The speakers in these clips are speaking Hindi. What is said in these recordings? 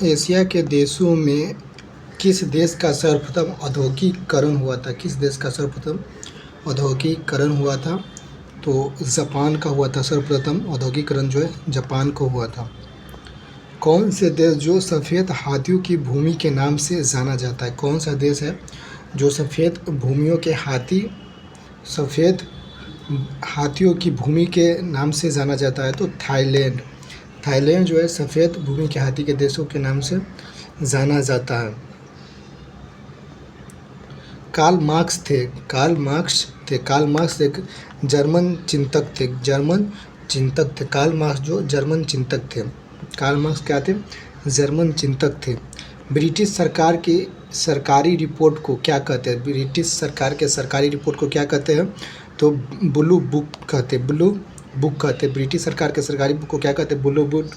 एशिया के देशों में किस देश का सर्वप्रथम औद्योगिकीकरण हुआ था? किस देश का सर्वप्रथम औद्योगिकीकरण हुआ था? तो जापान का हुआ था। सर्वप्रथम औद्योगिकीकरण जो है जापान को हुआ था। कौन से देश जो सफ़ेद हाथियों की भूमि के नाम से जाना जाता है? कौन सा देश है जो सफ़ेद हाथियों की भूमि के नाम से जाना जाता है? तो थाईलैंड। थाईलैंड जो है सफ़ेद भूमि के हाथी के देशों के नाम से जाना जाता है। कार्ल मार्क्स एक जर्मन चिंतक थे। कार्ल मार्क्स जो जर्मन चिंतक थे। कार्ल मार्क्स क्या थे? जर्मन चिंतक थे। ब्रिटिश सरकार की सरकारी रिपोर्ट को क्या कहते हैं? ब्रिटिश सरकार के सरकारी रिपोर्ट को क्या कहते हैं? तो ब्लू बुक कहते। ब्रिटिश सरकार के सरकारी बुक को क्या कहते हैं? Blue book.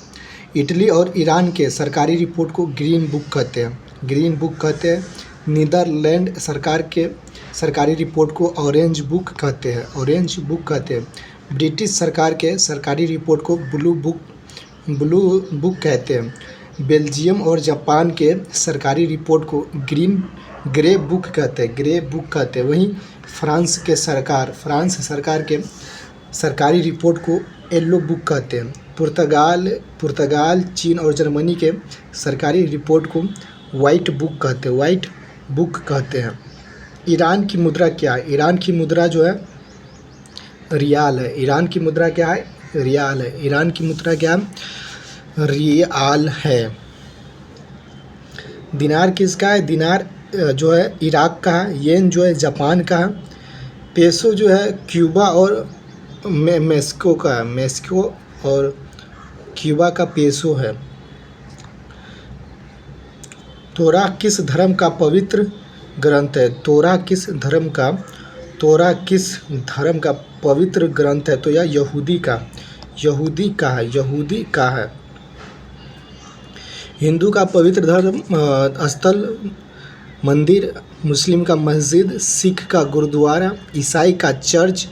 इटली और ईरान के सरकारी रिपोर्ट को ग्रीन बुक कहते हैं। नीदरलैंड सरकार के सरकारी रिपोर्ट को ऑरेंज बुक कहते हैं। ब्रिटिश सरकार के सरकारी रिपोर्ट को ब्लू बुक कहते हैं। बेल्जियम और जापान के सरकारी रिपोर्ट को ग्रे बुक कहते हैं। वहीं फ्रांस सरकार के सरकारी रिपोर्ट को येलो बुक कहते हैं। पुर्तगाल, चीन और जर्मनी के सरकारी रिपोर्ट को वाइट बुक कहते हैं। ईरान की मुद्रा क्या है? ईरान की मुद्रा जो है रियाल है। ईरान की मुद्रा क्या है? रियाल है। दिनार किसका है? दिनार जो है इराक का है। येन जो है जापान का है। पेसो जो है क्यूबा और मेक्सिको का है। मेक्सिको और क्यूबा का पेसो है। तोरा किस धर्म का पवित्र ग्रंथ है? तोरा किस धर्म का पवित्र ग्रंथ है? तो यह यहूदी का है। हिंदू का पवित्र धर्म स्थल मंदिर, मुस्लिम का मस्जिद, सिख का गुरुद्वारा, ईसाई का चर्च,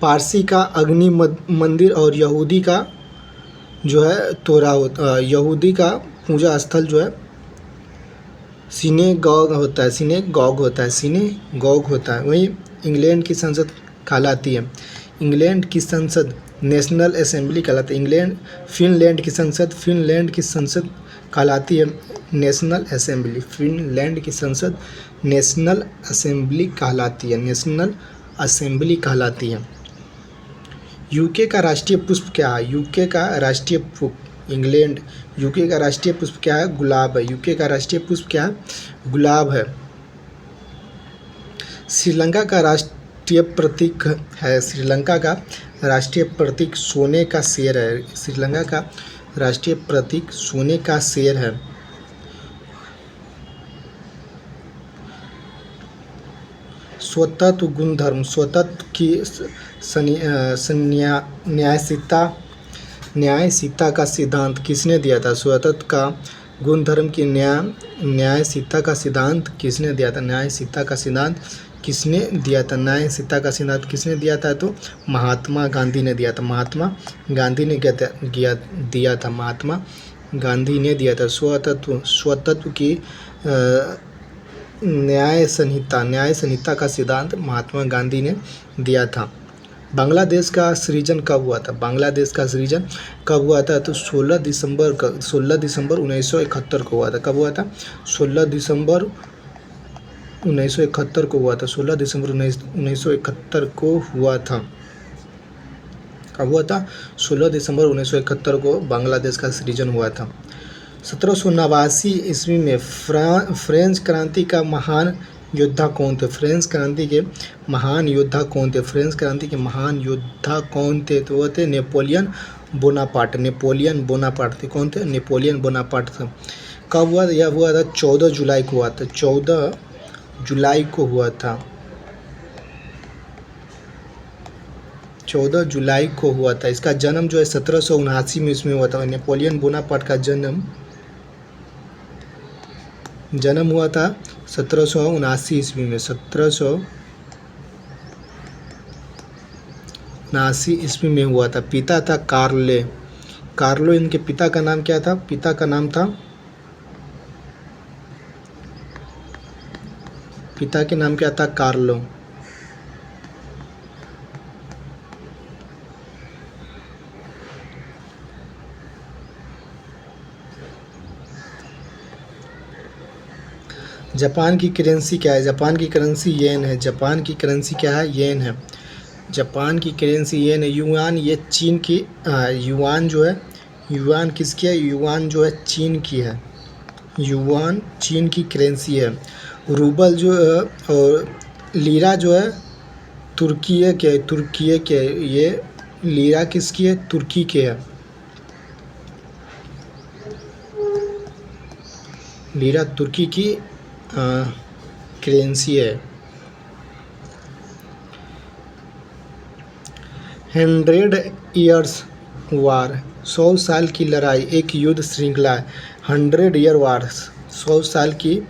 पारसी का अग्नि मंदिर और यहूदी का जो है यहूदी का पूजा स्थल जो है सिनेगॉग होता है। वहीं इंग्लैंड की संसद कहलाती है। इंग्लैंड की संसद नेशनल असेंबली कहलाती है। फिनलैंड की संसद कहलाती है नेशनल असेंबली। फिनलैंड की संसद नेशनल असेंबली कहलाती है। यूके का राष्ट्रीय पुष्प क्या है? यूके का राष्ट्रीय पुष्प क्या है? गुलाब है। यूके का राष्ट्रीय पुष्प क्या है? गुलाब है। श्रीलंका का राष्ट्रीय प्रतीक है। श्रीलंका का राष्ट्रीय प्रतीक सोने का शेर है। श्रीलंका का राष्ट्रीय प्रतीक सोने का शेर है। स्वतंत्र गुणधर्म, स्वतंत्र की न्यायशीलता का सिद्धांत किसने दिया था? स्वतंत्र का गुणधर्म की न्यायशीलता का सिद्धांत किसने दिया था? न्यायशीलता का सिद्धांत किसने दिया था? तो महात्मा गांधी ने दिया था। महात्मा गांधी ने दिया था। स्वतंत्र की न्याय संहिता का सिद्धांत महात्मा गांधी ने दिया था। बांग्लादेश का सृजन कब हुआ था? तो 16 दिसंबर 1971 को हुआ था। कब हुआ था? 16 दिसंबर 1971 को हुआ था। 16 दिसंबर 1971 को हुआ था। कब हुआ था? 16 दिसंबर 1971 को बांग्लादेश का सृजन हुआ था। 1789 ईस्वी में फ्रेंच क्रांति का महान योद्धा कौन थे? फ्रेंच क्रांति के महान योद्धा कौन थे? तो वो थे नेपोलियन बोनापार्ट थे। कौन थे? नेपोलियन बोनापार्ट थे। कब हुआ? यह हुआ था 14 जुलाई को हुआ था। 14 जुलाई को हुआ था। 14 जुलाई को हुआ था। इसका जन्म जो है 1779 में इसमें हुआ था। नेपोलियन बोनापार्ट का जन्म हुआ था 1779 ईस्वी में। 1779 ईस्वी में हुआ था। पिता था कार्लो। इनके पिता का नाम क्या था? पिता का नाम था पिता के नाम क्या था? कार्लो। जापान की करेंसी क्या है? जापान की करेंसी येन है। जापान की करेंसी क्या है? येन है। जापान की करेंसी येन है। युआन ये चीन की युआन जो है, युआन किसकी है? युआन जो है चीन की है। युआन चीन की करेंसी है। रूबल जो और लीरा जो है तुर्कीये के, तुर्कीये के, ये लीरा किसकी है? तुर्की के है। लीरा तुर्की की करेंसी है। 100 ईयर्स वार, 100 साल की लड़ाई एक युद्ध श्रृंखला है। 100 ईयर वार, 100 साल की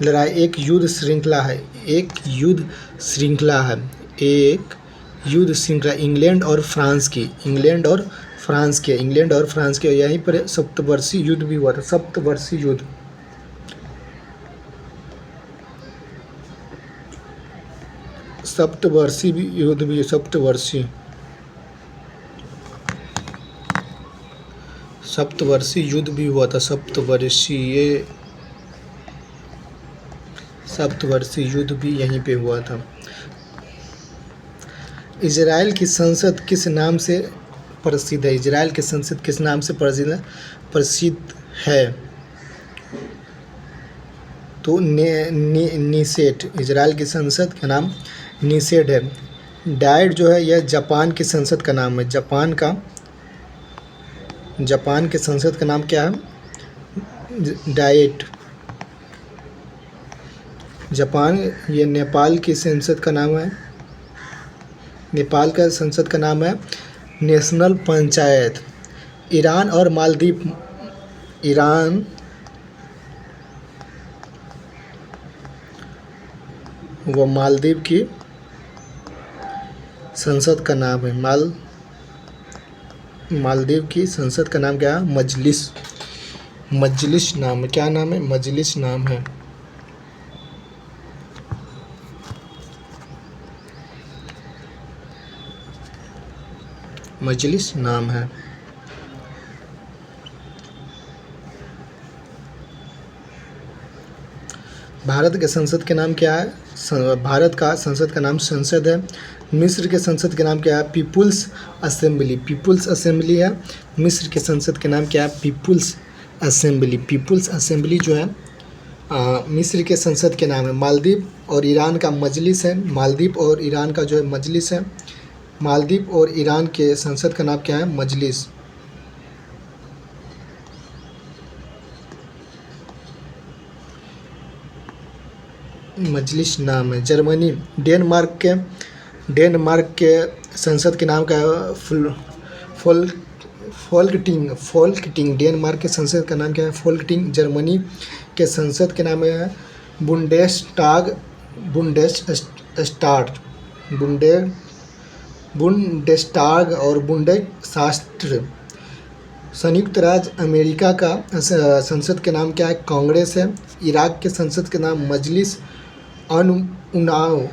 लड़ाई एक युद्ध श्रृंखला है। एक युद्ध श्रृंखला है। एक युद्ध श्रृंखला इंग्लैंड और फ्रांस की, इंग्लैंड और फ्रांस के, इंग्लैंड और फ्रांस के। यहीं पर सप्तवर्षीय युद्ध भी हुआ था। सप्तवर्षीय युद्ध, सप्तवर्षीय युद्ध भी, सप्तवर्षीय, सप्तवर्षीय युद्ध भी हुआ था। सप्तवर्षीय, सप्तवर्षीय युद्ध भी यहीं पे हुआ था। इजराइल की संसद किस नाम से प्रसिद्ध है? इजराइल की संसद किस नाम से प्रसिद्ध है? तो नीसेट। इजराइल की संसद का नाम नीसेट है। डाइट जो है यह जापान की संसद का नाम है। जापान की संसद का नाम क्या है? डाइट। जापान, ये नेपाल की संसद का नाम है, नेपाल का संसद का नाम है नेशनल पंचायत। ईरान और मालदीव, ईरान व मालदीव की संसद का नाम है, मालदीव की संसद का नाम क्या है? मजलिस। मजलिस नाम है। क्या नाम है? मजलिस नाम है। मजलिस नाम है। भारत के संसद के नाम क्या है? भारत का संसद का नाम संसद है। मिस्र के संसद के नाम क्या है? People's assembly. पीपुल्स असेंबली है। मिस्र के संसद के नाम क्या है? People's assembly. पीपुल्स असेंबली जो है मिस्र के संसद के नाम है। मालदीव और ईरान का मजलिस है। मालदीव और ईरान का जो है मजलिस है। मालदीव और ईरान के संसद का नाम क्या है? मजलिस। मजलिस नाम है। जर्मनी, डेनमार्क के संसद के नाम क्या है? फोल्कटिंग। डेनमार्क के संसद का नाम क्या है? फोल्कटिंग। जर्मनी के संसद के नाम है बुंडेस्टाग, बुंडेस्टाग और बुंडेशास्त्र। संयुक्त राज्य अमेरिका का संसद के नाम क्या है? कांग्रेस है। इराक के संसद के नाम मजलिस अनुनाव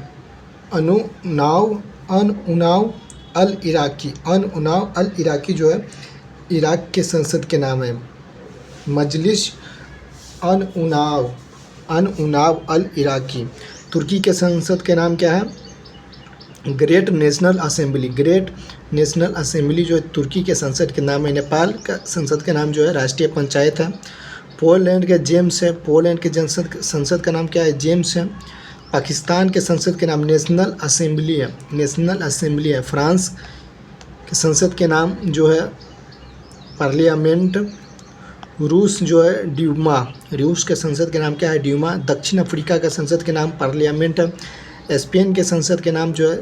अल इराकी जो है इराक के संसद के नाम है। मजलिस अनुनाव अल इराकी। तुर्की के संसद के नाम क्या है? Great national assembly. Great national assembly जो है तुर्की के संसद के नाम है। नेपाल का संसद का नाम जो है राष्ट्रीय पंचायत है। पोलैंड के जेम्स है। पोलैंड के संसद का नाम क्या है? जेम्स है। पाकिस्तान के संसद के नाम नेशनल असेंबली है। नेशनल असेंबली है। फ्रांस के संसद के नाम जो है पार्लियामेंट। रूस जो है ड्यूमा। रूस के संसद के नाम क्या है? ड्यूमा। दक्षिण अफ्रीका का संसद के नाम पार्लियामेंट है। स्पेन के संसद के नाम जो है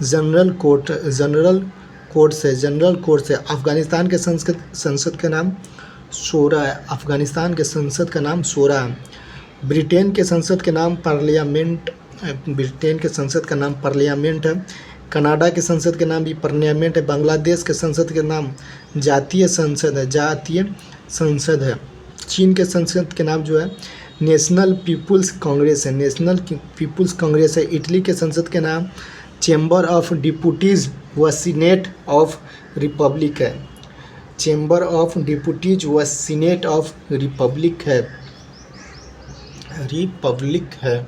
जनरल कोर्ट है। अफगानिस्तान के संसद का नाम शोरा है। अफगानिस्तान के संसद का नाम शोरा है। ब्रिटेन के संसद के नाम पार्लियामेंट है। कनाडा के संसद के नाम भी पार्लियामेंट है। बांग्लादेश के संसद के नाम जातीय संसद है। चीन के संसद के नाम जो है नेशनल पीपुल्स कांग्रेस है, नेशनल पीपुल्स कांग्रेस है। इटली के संसद के नाम चेंबर ऑफ डिप्यूटीज व सीनेट ऑफ रिपब्लिक है, चेंबर ऑफ डिप्यूटीज व सीनेट ऑफ रिपब्लिक है, रिपब्लिक है।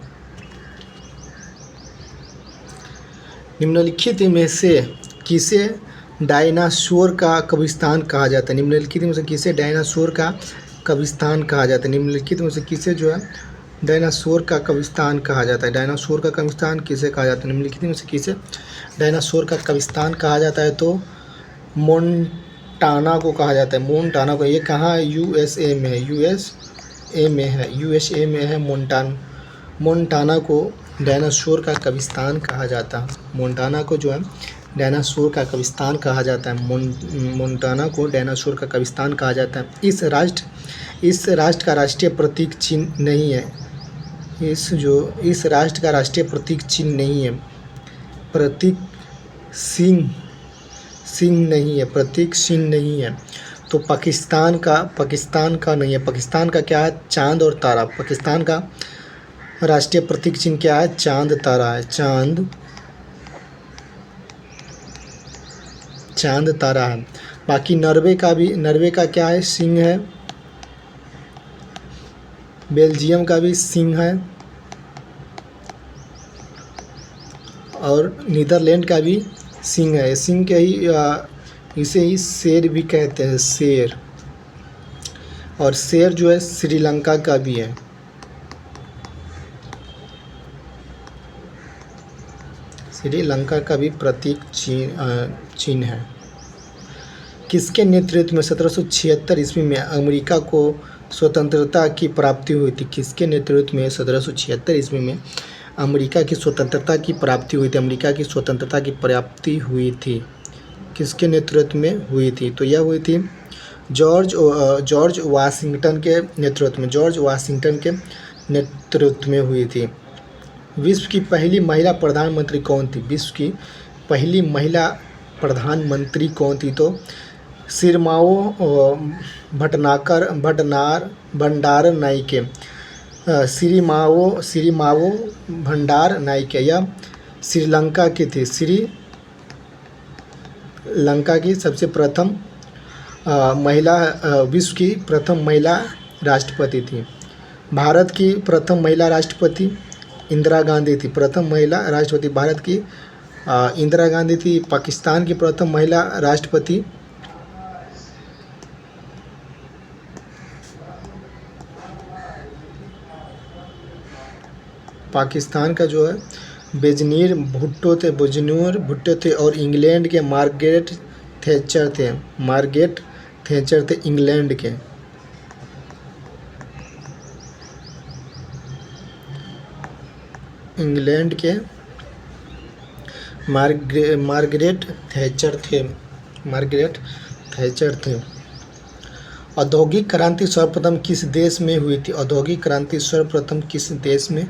निम्नलिखित में से किसे डायनासोर का कब्रिस्तान कहा जाता है? निम्नलिखित में से किसे डायनासोर का कब्रिस्तान कहा जाता है? निम्नलिखित में से किसे जो है डायनासोर का कब्रिस्तान कहा जाता है? डायनासोर का कब्रिस्तान किसे कहा जाता है? निम्नलिखित में से किसे डायनासोर का कब्रिस्तान कहा जाता है? तो मोन्टाना को कहा जाता है, मोन्टाना को। ये कहाँ है? यूएसए में है, यूएसए में है, यूएसए में है मोन्टाना को डायनासोर का कब्रिस्तान कहा जाता है। मोन्टाना को जो है डायनासोर का कब्रिस्तान कहा जाता है, मोन्टाना को डायनासोर का कब्रिस्तान कहा जाता है। इस राष्ट्र का राष्ट्रीय प्रतीक चिन्ह नहीं है, इस राष्ट्र का राष्ट्रीय प्रतीक चिन्ह नहीं है, प्रतीक सिंह नहीं है, प्रतीक सिंह नहीं है। तो पाकिस्तान का नहीं है। पाकिस्तान का क्या है? चांद और तारा। पाकिस्तान का राष्ट्रीय प्रतीक चिन्ह क्या है? चांद तारा है, चांद तारा है। बाकी नॉर्वे का क्या है? सिंह है। बेल्जियम का भी सिंह है और नीदरलैंड का भी सिंह है। सिंह के ही इसे ही शेर भी कहते हैं, शेर। और शेर जो है श्रीलंका का भी है। श्रीलंका का भी प्रतीक चिन्ह है। किसके नेतृत्व में 1776 ईस्वी में अमेरिका को स्वतंत्रता की प्राप्ति हुई थी? किसके नेतृत्व में 1776 ईस्वी में अमेरिका की स्वतंत्रता की प्राप्ति हुई थी? अमेरिका की स्वतंत्रता की प्राप्ति हुई थी, किसके नेतृत्व में हुई थी? तो यह हुई थी जॉर्ज वाशिंगटन के नेतृत्व में, जॉर्ज वाशिंगटन के नेतृत्व में हुई थी। विश्व की पहली महिला प्रधानमंत्री कौन थी? विश्व की पहली महिला प्रधानमंत्री कौन थी? तो सिरमाओ भंडार नाइके, सिरिमाओ भंडार नाइके। यह श्रीलंका की थी, श्रीलंका की सबसे प्रथम महिला, विश्व की प्रथम महिला राष्ट्रपति थी। भारत की प्रथम महिला राष्ट्रपति इंदिरा गांधी थी, प्रथम महिला राष्ट्रपति भारत की इंदिरा गांधी थी। पाकिस्तान की प्रथम महिला राष्ट्रपति पाकिस्तान का जो है बेनज़ीर भुट्टो थे और इंग्लैंड के मार्गरेट थैचर थे इंग्लैंड के। मार्गरेट थैचर थे। औद्योगिक क्रांति सर्वप्रथम किस देश में हुई थी? औद्योगिक क्रांति सर्वप्रथम किस देश में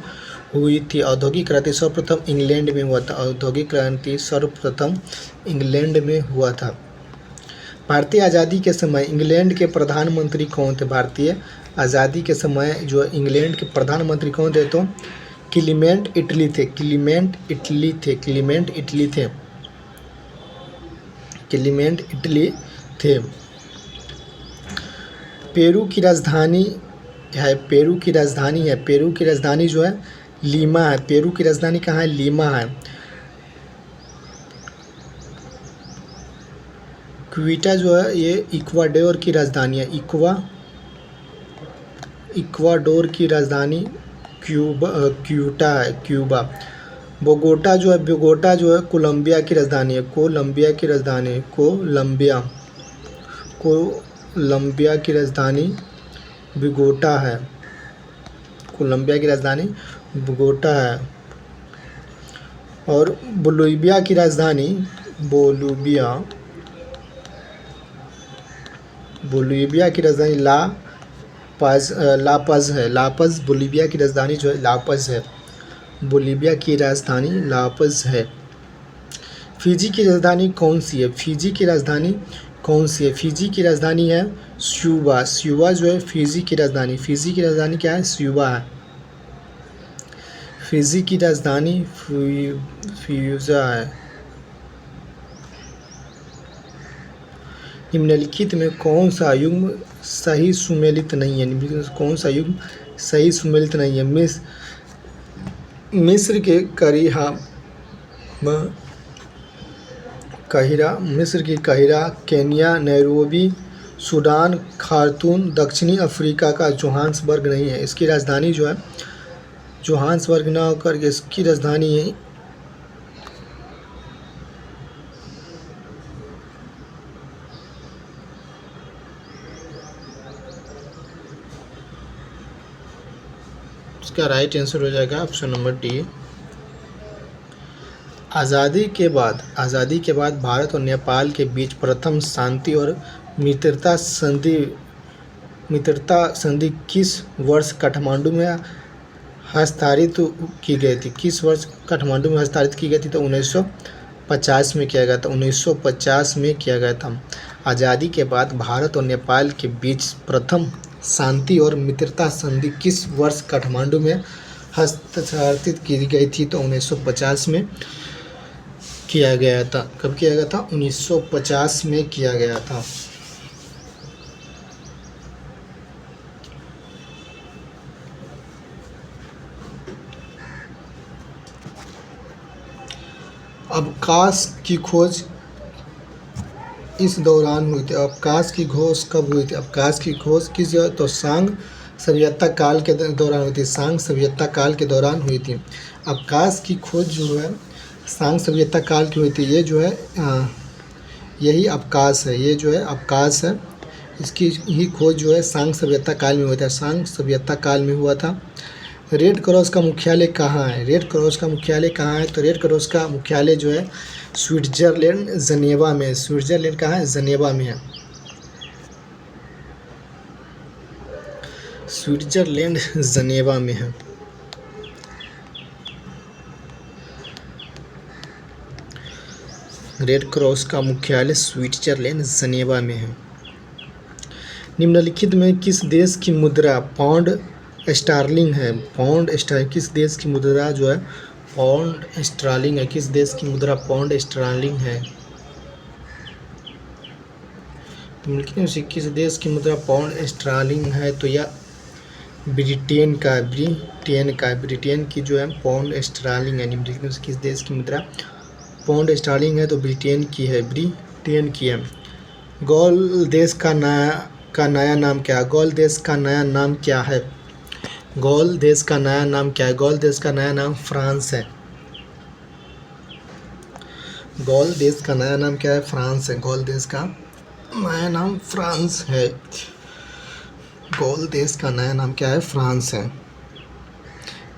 हुई थी? औद्योगिक क्रांति सर्वप्रथम इंग्लैंड में हुआ था। औद्योगिक क्रांति सर्वप्रथम इंग्लैंड में हुआ था। भारतीय आज़ादी के समय इंग्लैंड के प्रधानमंत्री कौन थे? भारतीय आज़ादी के समय जो इंग्लैंड के प्रधानमंत्री कौन थे? तो क्लीमेंट इटली थे। पेरू की राजधानी जो है लीमा है। पेरू की राजधानी कहाँ है? लीमा है। क्विटा जो है ये इक्वाडोर की राजधानी है। इक्वाडोर की राजधानी क्यूटा है, क्यूबा। बोगोटा जो है कोलंबिया की राजधानी है। कोलंबिया की राजधानी बोगोटा है। कोलंबिया की राजधानी बोगोटा है। और बोलिविया की राजधानी ला पज़ है। बोलिविया की राजधानी जो है ला पज़ है। बोलिविया की राजधानी ला पज़ है। फिजी की राजधानी कौन सी है? फिजी की राजधानी कौन सी है? फिजी की राजधानी है स्यूबा। स्यूबा जो है फिजी की राजधानी, फिजी की राजधानी क्या है? स्यूबा है। फिजी की राजधानी फ्यूजा है। निम्नलिखित में कौन सा युग्म सही सुमेलित नहीं है? निम्नलिखित में कौन सा युग्म सही सुमेलित नहीं है? मिस्र के मिस्र की Cairo, Kenya Nairobi, Sudan Khartoum, दक्षिणी अफ्रीका का जोहान्सबर्ग नहीं है। इसकी राजधानी जो है जोहान्सबर्ग ना होकर के इसकी राजधानी है इसका राइट आंसर हो जाएगा ऑप्शन नंबर डी। आज़ादी के बाद भारत और नेपाल के बीच प्रथम शांति और मित्रता संधि किस वर्ष काठमांडू में हस्ताक्षरित की गई थी? किस वर्ष काठमांडू में हस्ताक्षरित की गई थी? तो 1950 में किया गया था। 1950 में किया गया था। आज़ादी के बाद भारत और नेपाल के बीच प्रथम शांति और मित्रता संधि किस वर्ष काठमांडू में हस्ताक्षरित की गई थी? तो 1950 में किया गया था। कब किया गया था? 1950 में किया गया था। अवकाश की खोज इस दौरान हुई थी। अवकाश की खोज कब हुई थी? अवकाश की खोज किस जगह? तो सांग सभ्यता काल के दौरान हुई थी। सांग सभ्यता काल के दौरान हुई थी। अवकाश की खोज जो है सांग सभ्यता काल की हुई थी। ये जो है यही अवकाश है। ये जो है अवकाश है। इसकी ही खोज जो है सांग सभ्यता काल में हुआ था। सांग सभ्यता काल में हुआ था। रेड क्रॉस का मुख्यालय कहाँ है? रेड क्रॉस का मुख्यालय कहाँ है? तो रेड क्रॉस का मुख्यालय जो है स्विट्जरलैंड जनेवा में। स्विट्जरलैंड कहाँ है? जनेवा में है। स्विट्जरलैंड जनेवा में है। रेड क्रॉस का मुख्यालय स्विट्जरलैंड जनेवा में है। निम्नलिखित में किस देश की मुद्रा पाउंड स्टार्लिंग है? पाउंड स्टार्लिंग किस देश की मुद्रा जो है पाउंड स्टार्लिंग है? किस देश की मुद्रा पाउंड स्टार्लिंग है? निम्नलिखित में से किस देश की मुद्रा पाउंड स्टार्लिंग है? तो यह ब्रिटेन की जो है पाउंड स्टार्लिंग है। निम्नलिखित में से किस देश की मुद्रा पाउंड स्टार्लिंग है? तो ब्रिटेन की है। गॉल देश का नया नाम क्या है? गॉल देश का नया नाम क्या है? गॉल देश का नया नाम क्या है? गॉल देश का नया नाम फ्रांस है। गॉल देश का नया नाम क्या है? फ्रांस है। गॉल देश का नया नाम फ्रांस है। गॉल देश का नया नाम क्या है? फ्रांस है।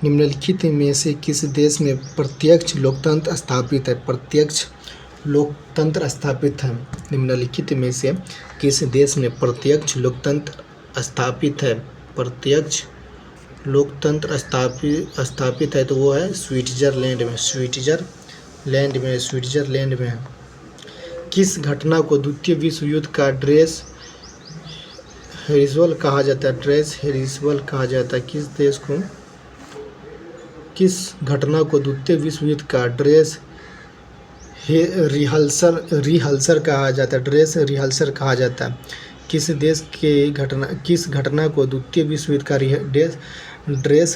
निम्नलिखित में से किस देश में प्रत्यक्ष लोकतंत्र स्थापित है? प्रत्यक्ष लोकतंत्र स्थापित है। निम्नलिखित में से किस देश में प्रत्यक्ष लोकतंत्र स्थापित है? प्रत्यक्ष लोकतंत्र स्थापित है तो वो है स्विट्जरलैंड में। स्विट्जरलैंड में है। किस घटना को द्वितीय विश्व युद्ध का ड्रेस रिहर्सल कहा जाता है? ड्रेस रिहर्सल कहा जाता है। किस घटना को द्वितीय विश्व युद्ध का ड्रेस रिहर्सल कहा जाता है? ड्रेस रिहर्सल कहा जाता है। किस घटना को द्वितीय विश्व युद्ध का ड्रेस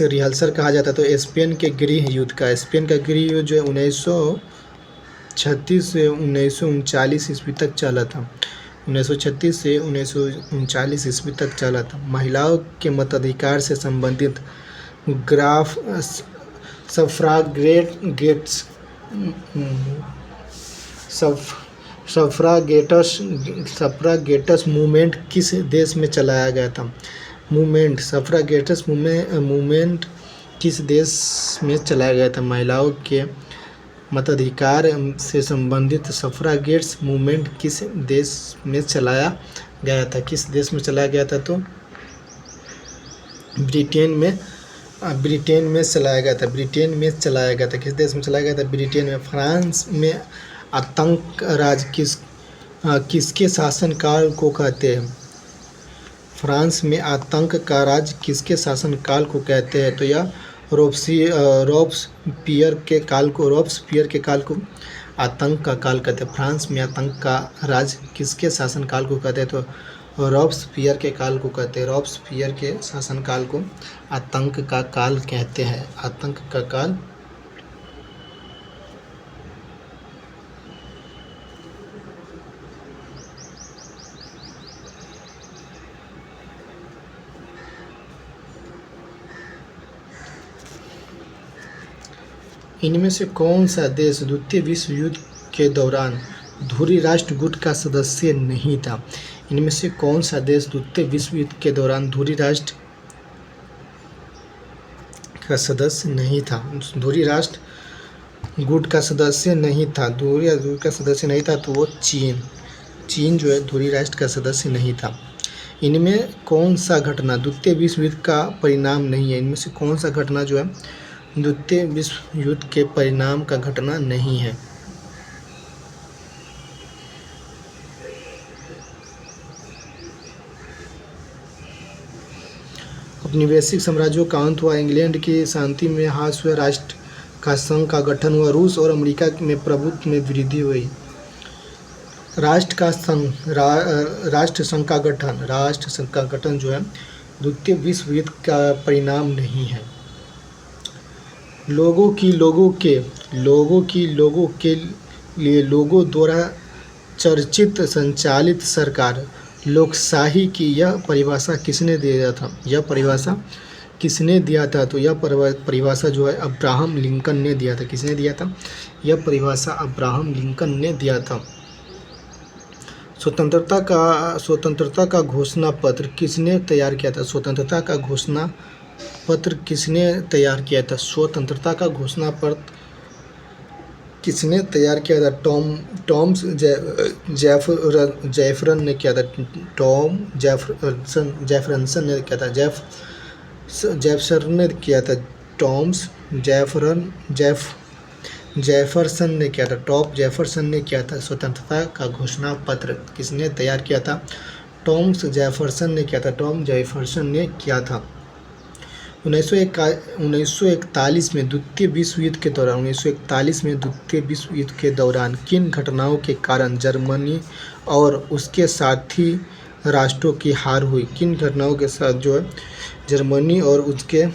रिहर्सल कहा जाता है? तो स्पेन के गृह युद्ध का। स्पेन का गृह युद्ध जो है 1936 से 1939 ईस्वी तक चला था। 1936 से 1939 ईस्वी तक चला था। महिलाओं के मताधिकार से संबंधित सफ्रागेट्स मूवमेंट किस देश में चलाया गया था? सफ्रागेट्स मूवमेंट किस देश में चलाया गया था? महिलाओं के मताधिकार से संबंधित सफ्रागेट्स मूवमेंट किस देश में चलाया गया था? किस देश में चलाया गया था? तो ब्रिटेन में चलाया गया था। किस देश में चलाया गया था? ब्रिटेन में। फ्रांस में आतंक राज किसके शासनकाल को कहते हैं? फ्रांस में आतंक का राज किसके शासनकाल को कहते हैं? तो यह रॉब्सपियर के काल को आतंक का काल कहते हैं। फ्रांस में आतंक का राज किसके शासनकाल को कहते हैं? तो रॉब्सपियर के काल को कहते हैं। रॉब्सपियर के शासनकाल को आतंक का काल कहते हैं। आतंक का काल। इनमें से कौन सा देश द्वितीय विश्व युद्ध के दौरान धुरी राष्ट्र गुट का सदस्य नहीं था? इनमें से कौन सा देश द्वितीय विश्व युद्ध के दौरान धुरी राष्ट्र का सदस्य नहीं था? धुरी राष्ट्र गुट का सदस्य नहीं था। धुरी राष्ट्र का सदस्य नहीं था तो वो चीन जो है धुरी राष्ट्र का सदस्य नहीं था। इनमें कौन सा घटना द्वितीय विश्व युद्ध का परिणाम नहीं है? इनमें से कौन सा घटना जो है द्वितीय विश्व युद्ध के परिणाम का घटना नहीं है? औपनिवेशिक साम्राज्यों का अंत हुआ। इंग्लैंड की शांति में हास हुए। राष्ट्र का संघ का गठन हुआ। रूस और अमेरिका में प्रभुत्व में वृद्धि हुई। राष्ट्र संघ का गठन जो है द्वितीय विश्व युद्ध का परिणाम नहीं है। लोगों के लिए लोगों द्वारा चर्चित संचालित सरकार लोकशाही की यह परिभाषा किसने दिया था? तो यह परिभाषा जो है अब्राहम लिंकन ने दिया था। किसने दिया था? यह परिभाषा अब्राहम लिंकन ने दिया था। स्वतंत्रता का घोषणा पत्र किसने तैयार किया था? स्वतंत्रता का घोषणा पत्र किसने तैयार किया था? स्वतंत्रता का घोषणा पत्र किसने तैयार किया था? टॉमस जैफरसन ने किया था। टॉम जैफरसन ने किया था। जैफरसन ने किया था। टॉमस जैफरसन ने किया था। टॉम जैफरसन ने किया था। स्वतंत्रता का घोषणा पत्र किसने तैयार किया था? टॉमस जैफरसन ने किया था। टॉम जैफरसन ने किया था। 1941 में द्वितीय विश्व युद्ध के दौरान किन घटनाओं के कारण जर्मनी और उसके साथी राष्ट्रों की हार हुई? किन घटनाओं के साथ जो है जर्मनी और उसके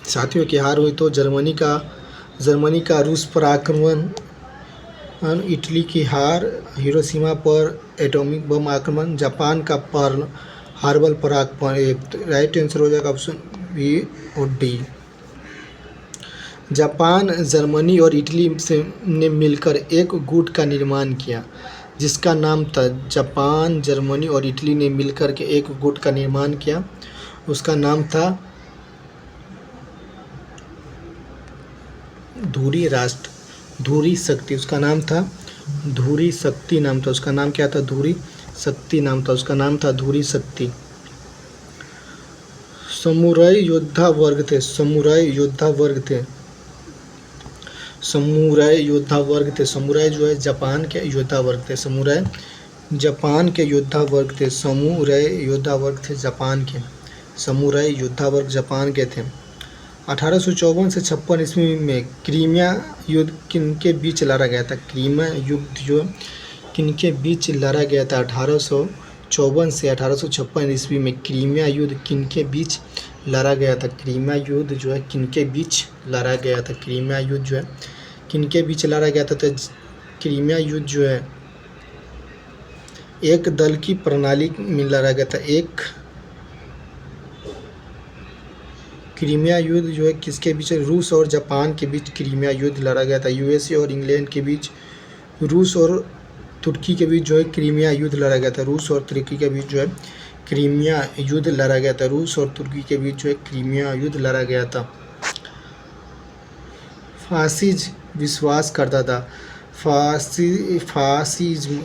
साथियों की हार हुई? तो जर्मनी का रूस पर आक्रमण, इटली की हार, हिरोशिमा पर एटॉमिक बम आक्रमण, जापान का पर्ल हार्बर पर आक्रमण। राइट आंसर हो जाएगा ऑप्शन बी और डी। जापान, जर्मनी और इटली ने मिलकर एक गुट का निर्माण किया जिसका नाम था जापान, जर्मनी और इटली ने मिलकर के एक गुट का निर्माण किया। उसका नाम था धुरी शक्ति। उसका नाम था धुरी शक्ति नाम था। उसका नाम क्या था? धुरी शक्ति नाम था। उसका नाम था धुरी शक्ति। समुराई योद्धा वर्ग थे। समुराई जो है जापान के योद्धा वर्ग थे। समुराई जापान के योद्धा वर्ग थे। समुराई योद्धा वर्ग थे जापान के थे। 1854 से 56 ईस्वी में क्रीमिया युद्ध किनके बीच लड़ा गया था? क्रीमिया युद्ध जो किनके बीच लड़ा गया था? 1854 से 1856 ईस्वी में क्रीमिया युद्ध किनके बीच लड़ा गया था? क्रीमिया युद्ध जो है किनके बीच लड़ा गया था? क्रीमिया युद्ध जो है किनके बीच लड़ा गया था? तो क्रीमिया युद्ध जो है एक दल की प्रणाली में लड़ा गया था। क्रीमिया युद्ध जो है किसके बीच? रूस और जापान के बीच क्रीमिया युद्ध लड़ा गया था। यूएसए और इंग्लैंड के बीच, रूस और तुर्की के बीच जो है क्रीमिया युद्ध लड़ा गया था। रूस और तुर्की के बीच जो है क्रीमिया युद्ध लड़ा गया था। रूस और तुर्की के बीच जो है क्रीमिया युद्ध लड़ा गया था। फासिज्म विश्वास करता था। फासिज्म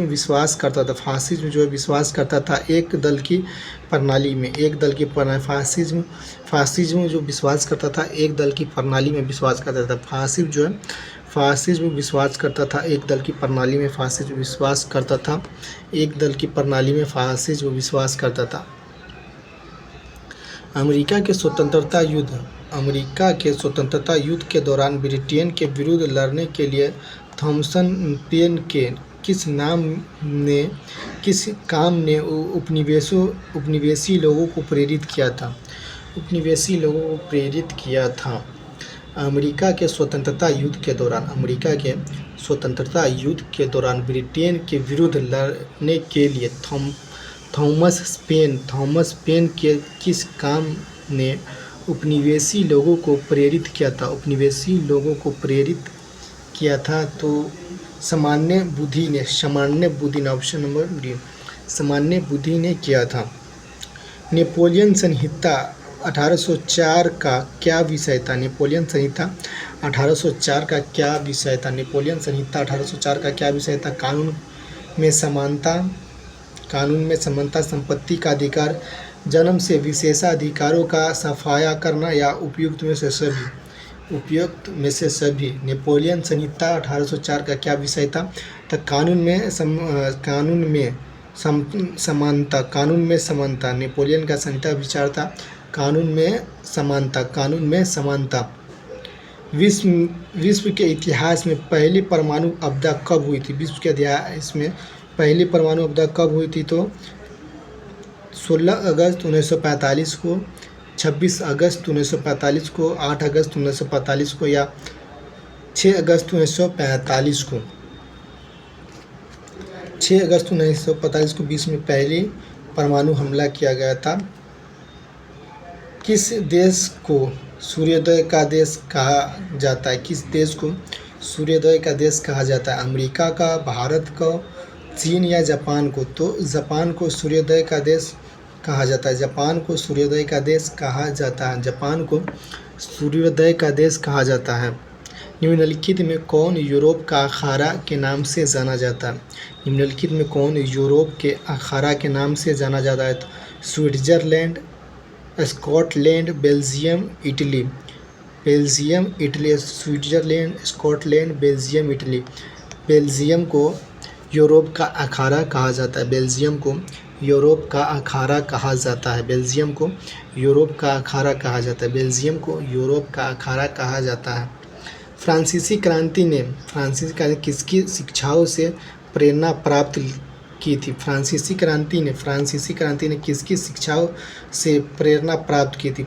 विश्वास करता था। फासिज्म जो है विश्वास करता था एक दल की प्रणाली में। फासिज्म जो विश्वास करता था एक दल की प्रणाली में विश्वास करता था। फासिज्म जो है फासिज्म विश्वास करता था, एक दल की प्रणाली में फासिज्म विश्वास करता था, एक दल की प्रणाली में फासिज्म विश्वास करता था। अमेरिका के स्वतंत्रता युद्ध के दौरान ब्रिटेन के विरुद्ध लड़ने के लिए थॉमसन पेन के किस काम ने उपनिवेशी लोगों को प्रेरित किया था? अमेरिका के स्वतंत्रता युद्ध के दौरान ब्रिटेन के विरुद्ध लड़ने के लिए थॉमस पेन के किस काम ने उपनिवेशी लोगों को प्रेरित किया था? तो सामान्य बुद्धि ने किया था। नेपोलियन संहिता 1804 का क्या विषय था? नेपोलियन संहिता 1804 का क्या विषय था? कानून में समानता, संपत्ति का अधिकार, जन्म से विशेषाधिकारों का सफाया करना या उपयुक्त में से सभी। नेपोलियन संहिता 1804 का क्या विषय था? तो कानून में समानता। नेपोलियन का संहिता विचार था कानून में समानता। विश्व के इतिहास में पहली परमाणु आपदा कब हुई थी? विश्व के इतिहास में पहली परमाणु आपदा कब हुई थी? तो 16 अगस्त 1945 को, 26 अगस्त 1945 को, 8 अगस्त 1945 को या 6 अगस्त 1945 को। 6 अगस्त 1945 को विश्व में पहली परमाणु हमला किया गया था। किस देश को सूर्योदय का देश कहा जाता है? अमेरिका का, भारत को, चीन या जापान को? तो जापान को सूर्योदय का देश कहा जाता है। निम्नलिखित में कौन यूरोप का अखाड़ा के नाम से जाना जाता है? Switzerland, Scotland, Belgium, Italy. Switzerland, Scotland, Belgium, Italy. Belgium को यूरोप का अखाड़ा कहा जाता है। फ्रांसीसी क्रांति ने किसकी शिक्षाओं से प्रेरणा प्राप्त की थी? फ्रांसीसी क्रांति ने किसकी शिक्षाओं से प्रेरणा प्राप्त की थी?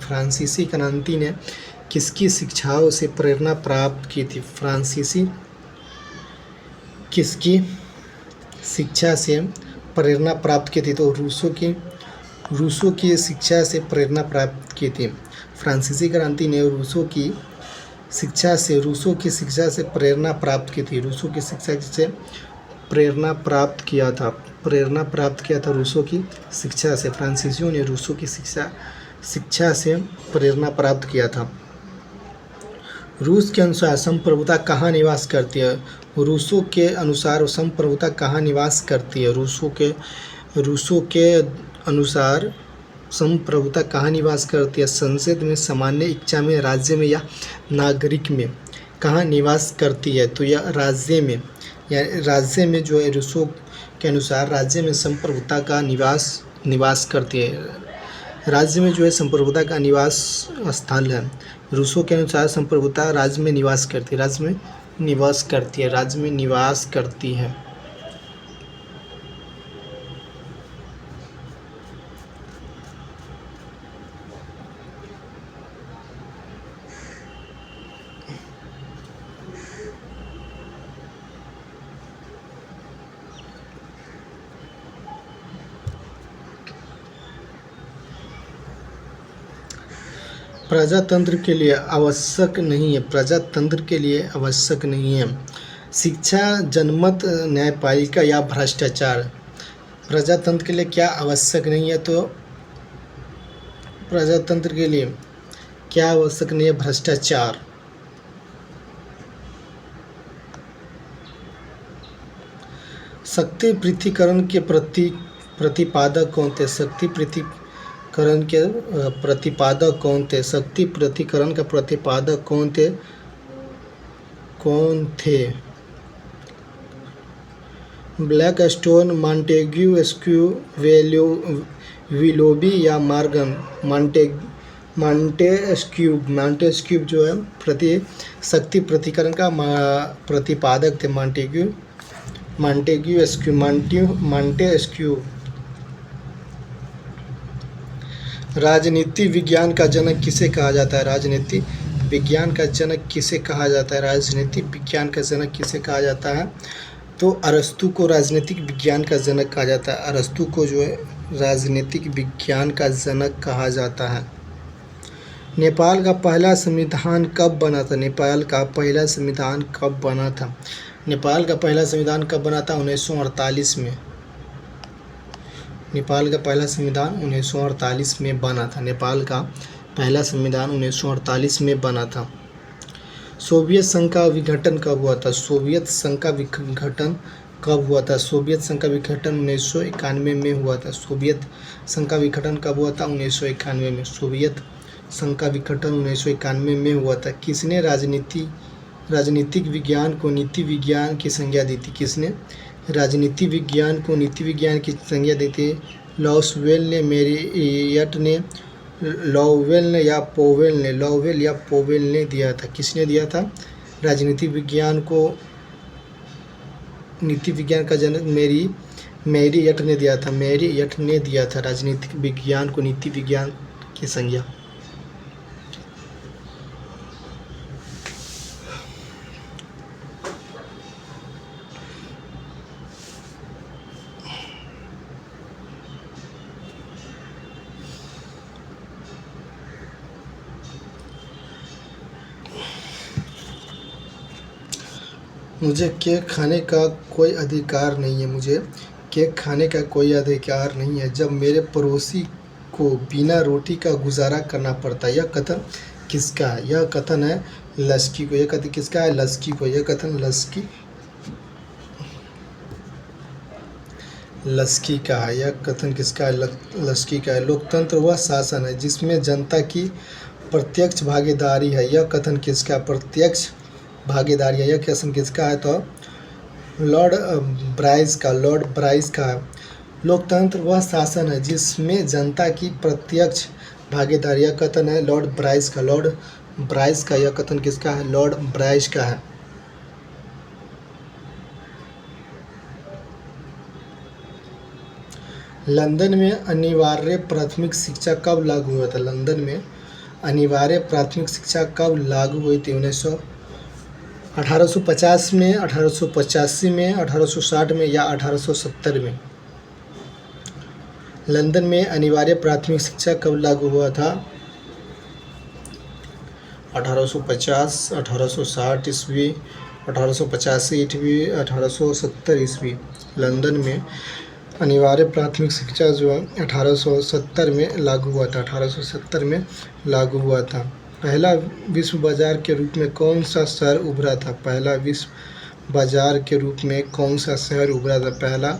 किसकी शिक्षा से प्रेरणा प्राप्त की थी? तो रूसो की शिक्षा से प्रेरणा प्राप्त की थी। फ्रांसीसी क्रांति ने रूसो की शिक्षा से प्रेरणा प्राप्त किया था रूसो की शिक्षा से। फ्रांसीसियों ने रूसो की शिक्षा से प्रेरणा प्राप्त किया था। रूस के अनुसार संप्रभुता कहाँ निवास करती है? रूसो के अनुसार संप्रभुता कहाँ निवास करती है? रूसो के अनुसार संप्रभुता कहाँ निवास करती है? संसद में, सामान्य इच्छा में, राज्य में या नागरिक में? कहाँ निवास करती है? तो यह राज्य में जो है रूसो के अनुसार राज्य में संप्रभुता का निवास करती है। राज्य में जो है संप्रभुता का निवास स्थल है। रूसो के अनुसार संप्रभुता राज्य में निवास करती है। प्रजातंत्र के लिए आवश्यक नहीं है। शिक्षा, जनमत, न्यायपालिका या भ्रष्टाचार? प्रजातंत्र के लिए क्या आवश्यक नहीं है? तो प्रजातंत्र के लिए क्या आवश्यक नहीं है? भ्रष्टाचार। शक्ति पृथक्करण के प्रतिपादक कौन थे? शक्ति पृथक्करण के प्रतिपादक कौन थे? कौन थे? Blackstone, Montague, Askew, Willoughby या मॉर्गन? मॉन्टेस्क्यू जो है शक्ति प्रतिकरण का प्रतिपादक थे। मॉन्टेस्क्यू। राजनीति विज्ञान का जनक किसे कहा जाता है? राजनीति विज्ञान का जनक किसे कहा जाता है? राजनीति विज्ञान का जनक किसे कहा जाता है? तो अरस्तु को राजनीतिक विज्ञान का जनक कहा जाता है। अरस्तु को जो है राजनीतिक विज्ञान का जनक कहा जाता है। नेपाल का पहला संविधान कब बना था? नेपाल का पहला संविधान कब बना था? नेपाल का पहला संविधान कब बना था? 1948 में। नेपाल का पहला संविधान 1948 में बना था। नेपाल का पहला संविधान 1948 में बना था। सोवियत संघ का विघटन कब हुआ था? सोवियत संघ का विघटन कब हुआ था? सोवियत संघ का विघटन 1991 में हुआ था। सोवियत संघ का विघटन कब हुआ था? 1991 में। सोवियत संघ का विघटन 1991 में हुआ था। किसने राजनीतिक विज्ञान को नीति विज्ञान की संज्ञा दी थी? किसने राजनीति विज्ञान को नीति विज्ञान की संज्ञा दी थी? लॉवेल ने, मेरियट ने, लॉवेल या पोवेल ने दिया था। किसने दिया था? राजनीति विज्ञान को नीति विज्ञान का जनक मेरियट ने दिया था। मेरियट ने दिया था राजनीतिक विज्ञान को नीति विज्ञान की संज्ञा। मुझे केक खाने का कोई अधिकार नहीं है। मुझे केक खाने का कोई अधिकार नहीं है जब मेरे पड़ोसी को बिना रोटी का गुजारा करना पड़ता है। यह कथन किसका है? यह कथन है लस्की को। यह कथन किसका है? लस्की को। यह कथन लस्की का है। यह कथन किसका है? लस्की का है। लोकतंत्र वह शासन है जिसमें जनता की प्रत्यक्ष भागीदारी है। यह कथन किसका? प्रत्यक्ष भागीदारी है। यह कथन किसका है? तो लॉर्ड ब्राइस का है। लोकतंत्र वह शासन है जिसमें जनता की प्रत्यक्ष भागीदारी। यह कथन है लॉर्ड ब्राइस का। यह कथन किसका है? लॉर्ड ब्राइस का है। लंदन में अनिवार्य प्राथमिक शिक्षा कब लागू हुआ था? लंदन में अनिवार्य प्राथमिक शिक्षा कब लागू हुई थी? 1850 में, 1885 में, 1860 में या 1870 में? लंदन में अनिवार्य प्राथमिक शिक्षा कब लागू हुआ था? 1850, 1860 ईस्वी, 1885 ईस्वी, 1870 ईस्वी। लंदन में अनिवार्य प्राथमिक शिक्षा जो है 1870 में लागू हुआ था। 1870 में लागू हुआ था। पहला विश्व बाजार के रूप में कौन सा शहर उभरा था? पहला विश्व बाजार के रूप में कौन सा शहर उभरा था? पहला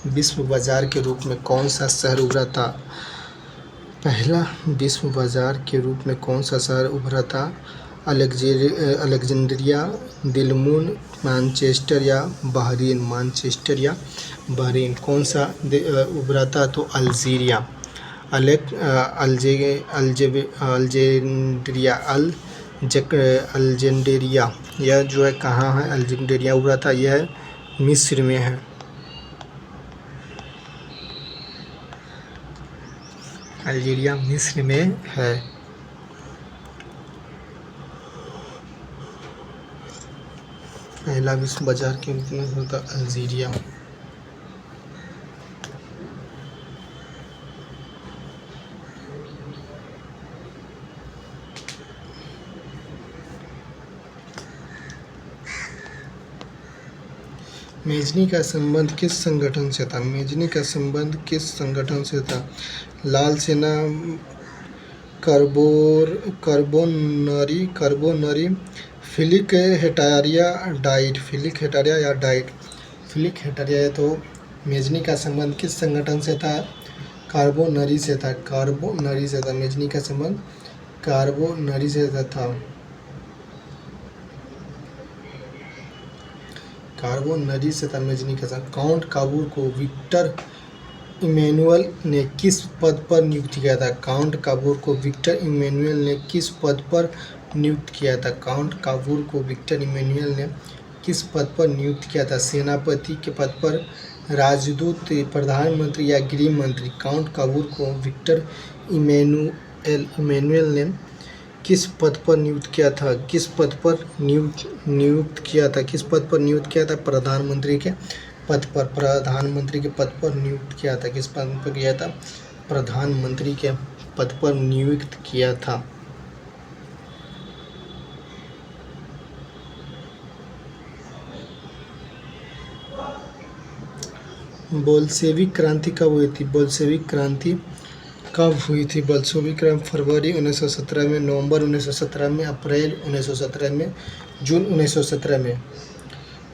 विश्व बाजार के रूप में कौन सा शहर उभरा था? पहला विश्व बाजार के रूप में कौन सा शहर उभरा था? अलेक्जेंड्रिया, दिलमुन, मैनचेस्टर या बहरीन? मैनचेस्टर या बहरीन। कौन सा उभरा था? तो अल्जीरिया। अल्जेंड्रिया यह जो है कहाँ है? अल्जेंड्रिया उभरा था। यह मिस्र में है। अल्जीरिया मिस्र में है। पहला विश्व बाजार के रूप में होता अल्जीरिया। मेजनी का संबंध किस संगठन से था? मेजनी का संबंध किस संगठन से था? लाल सेना, कार्बोनरी, फिलिक हेटारिया या डाइट? फिलिक हेटारिया। तो मेजनी का संबंध किस संगठन से था? कार्बोनरी से था। मेजनी का संबंध कार्बोनरी से था। कार्बोनरी से तमेजनिक एसिड। काउंट काबूर को विक्टर इमैनुअल ने किस पद पर नियुक्त किया था? काउंट काबूर को विक्टर इमैनुअल ने किस पद पर नियुक्त किया था? काउंट काबूर को विक्टर इमैनुअल ने किस पद पर नियुक्त किया था? सेनापति के पद पर, राजदूत, प्रधानमंत्री या गृह मंत्री? काउंट काबूर को विक्टर इमैनुअल ने किस पद पर नियुक्त किया था? किस पद पर नियुक्त किया था? किस पद पर नियुक्त किया था? प्रधानमंत्री के पद पर। प्रधानमंत्री के पद पर नियुक्त किया था। किस पद पर किया था? प्रधानमंत्री के पद पर नियुक्त किया था। बोल्शेविक क्रांति कब हुई थी? बोल्शेविक क्रांति कब हुई थी? बोल्शेविक क्रांति फरवरी 1917 में, नवंबर 1917 में, अप्रैल 1917 में, जून 1917 में।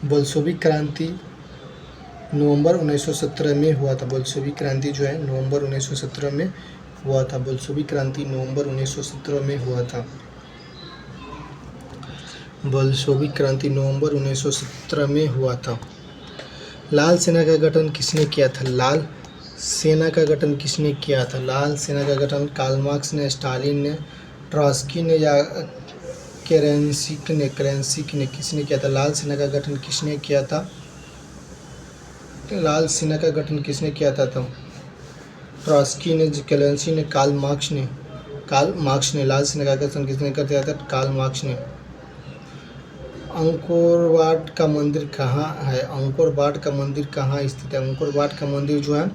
बोल्शेविक क्रांति नवंबर 1917 में हुआ था। बोल्शेविक क्रांति जो है नवंबर 1917 में हुआ था। बोल्शेविक क्रांति नवंबर 1917 में हुआ था। बोल्शेविक क्रांति नवंबर 1917 में हुआ था। लाल सेना का गठन किसने किया था? लाल सेना का गठन किसने किया था? लाल सेना का गठन कार्ल मार्क्स ने, स्टालिन ने, ट्रॉट्स्की ने या केरेंस्की ने किसने किया था? लाल सेना का गठन किसने किया था? लाल सेना का गठन किसने किया था? तब ट्रॉट्स्की ने, केरेंस्की ने, कार्ल मार्क्स ने। लाल सेना का गठन किसने कर दिया था? कार्ल मार्क्स ने। अंकोर वाट का मंदिर कहाँ है? अंकोर वाट का मंदिर कहाँ स्थित है? अंकोर वाट का मंदिर जो है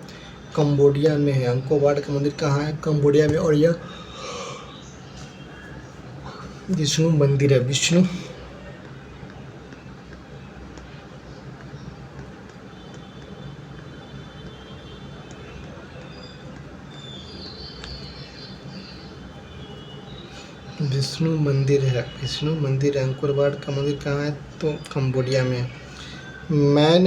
कंबोडिया में है। अंकोर वाट का मंदिर कहाँ है? कंबोडिया में। और यह विष्णु मंदिर है। विष्णु मंदिर है। विष्णु मंदिर है। अंकोर वाट का मंदिर कहाँ है? तो कंबोडिया में। मैन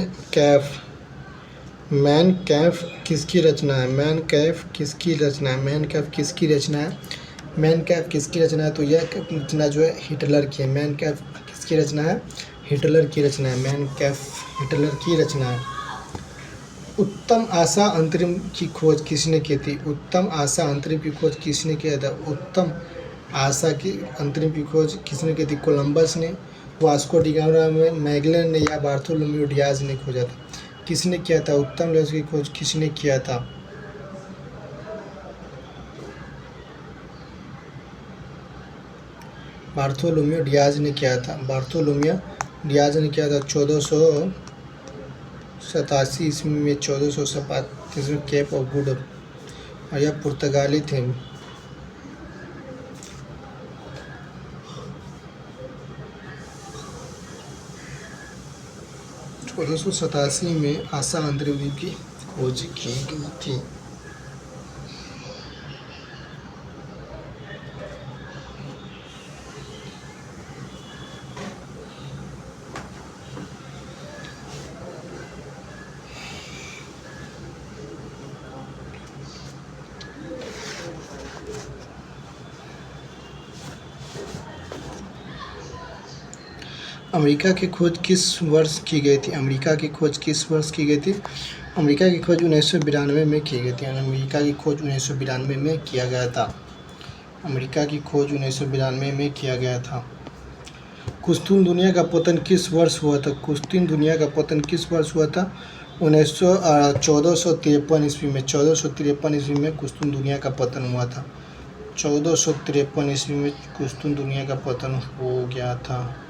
कैफ किसकी रचना है? मैन कैफ किसकी रचना है? मैन कैफ किसकी रचना है? मैन कैफ किसकी रचना है? तो यह रचना जो है हिटलर की है। मैन कैफ किसकी रचना है? हिटलर की रचना है। मैन कैफ हिटलर की रचना है। उत्तम आशा अंतरिम की खोज किसने की थी? उत्तम आशा अंतरिम की खोज किसने किया था? उत्तम आशा की अंतरिम की खोज किसने की थी? कोलंबस ने, वास्को डी गामा ने, मैगलन ने या बार्थोलोम्यू डियाज ने खोजा था? किसने किया था? उत्तम आशा की खोज किसने किया था? बार्थोलोम्यू डियाज ने किया था। बार्थोलोम्यू डियाज ने किया था 1487 ईस्वी में, 1437 में, केप ऑफ गुड, और यह पुर्तगाली थे। 1487 में आशा अंतरिम की खोज की गई थी। अमेरिका की खोज किस वर्ष की गई थी? अमेरिका की खोज किस वर्ष की गई थी? अमेरिका की खोज 1992 में की गई थी। अमेरिका की खोज 1992 में किया गया था। अमेरिका की खोज 1992 में किया गया था। कुस्तुन दुनिया का पतन किस वर्ष हुआ था? कुस्तुन दुनिया का पतन किस वर्ष हुआ था? 1453 ईस्वी में। 1453 ईस्वी में कुस्तुन दुनिया का पतन हुआ था। 1453 ईस्वी में कुस्तुन दुनिया का पतन हो गया था।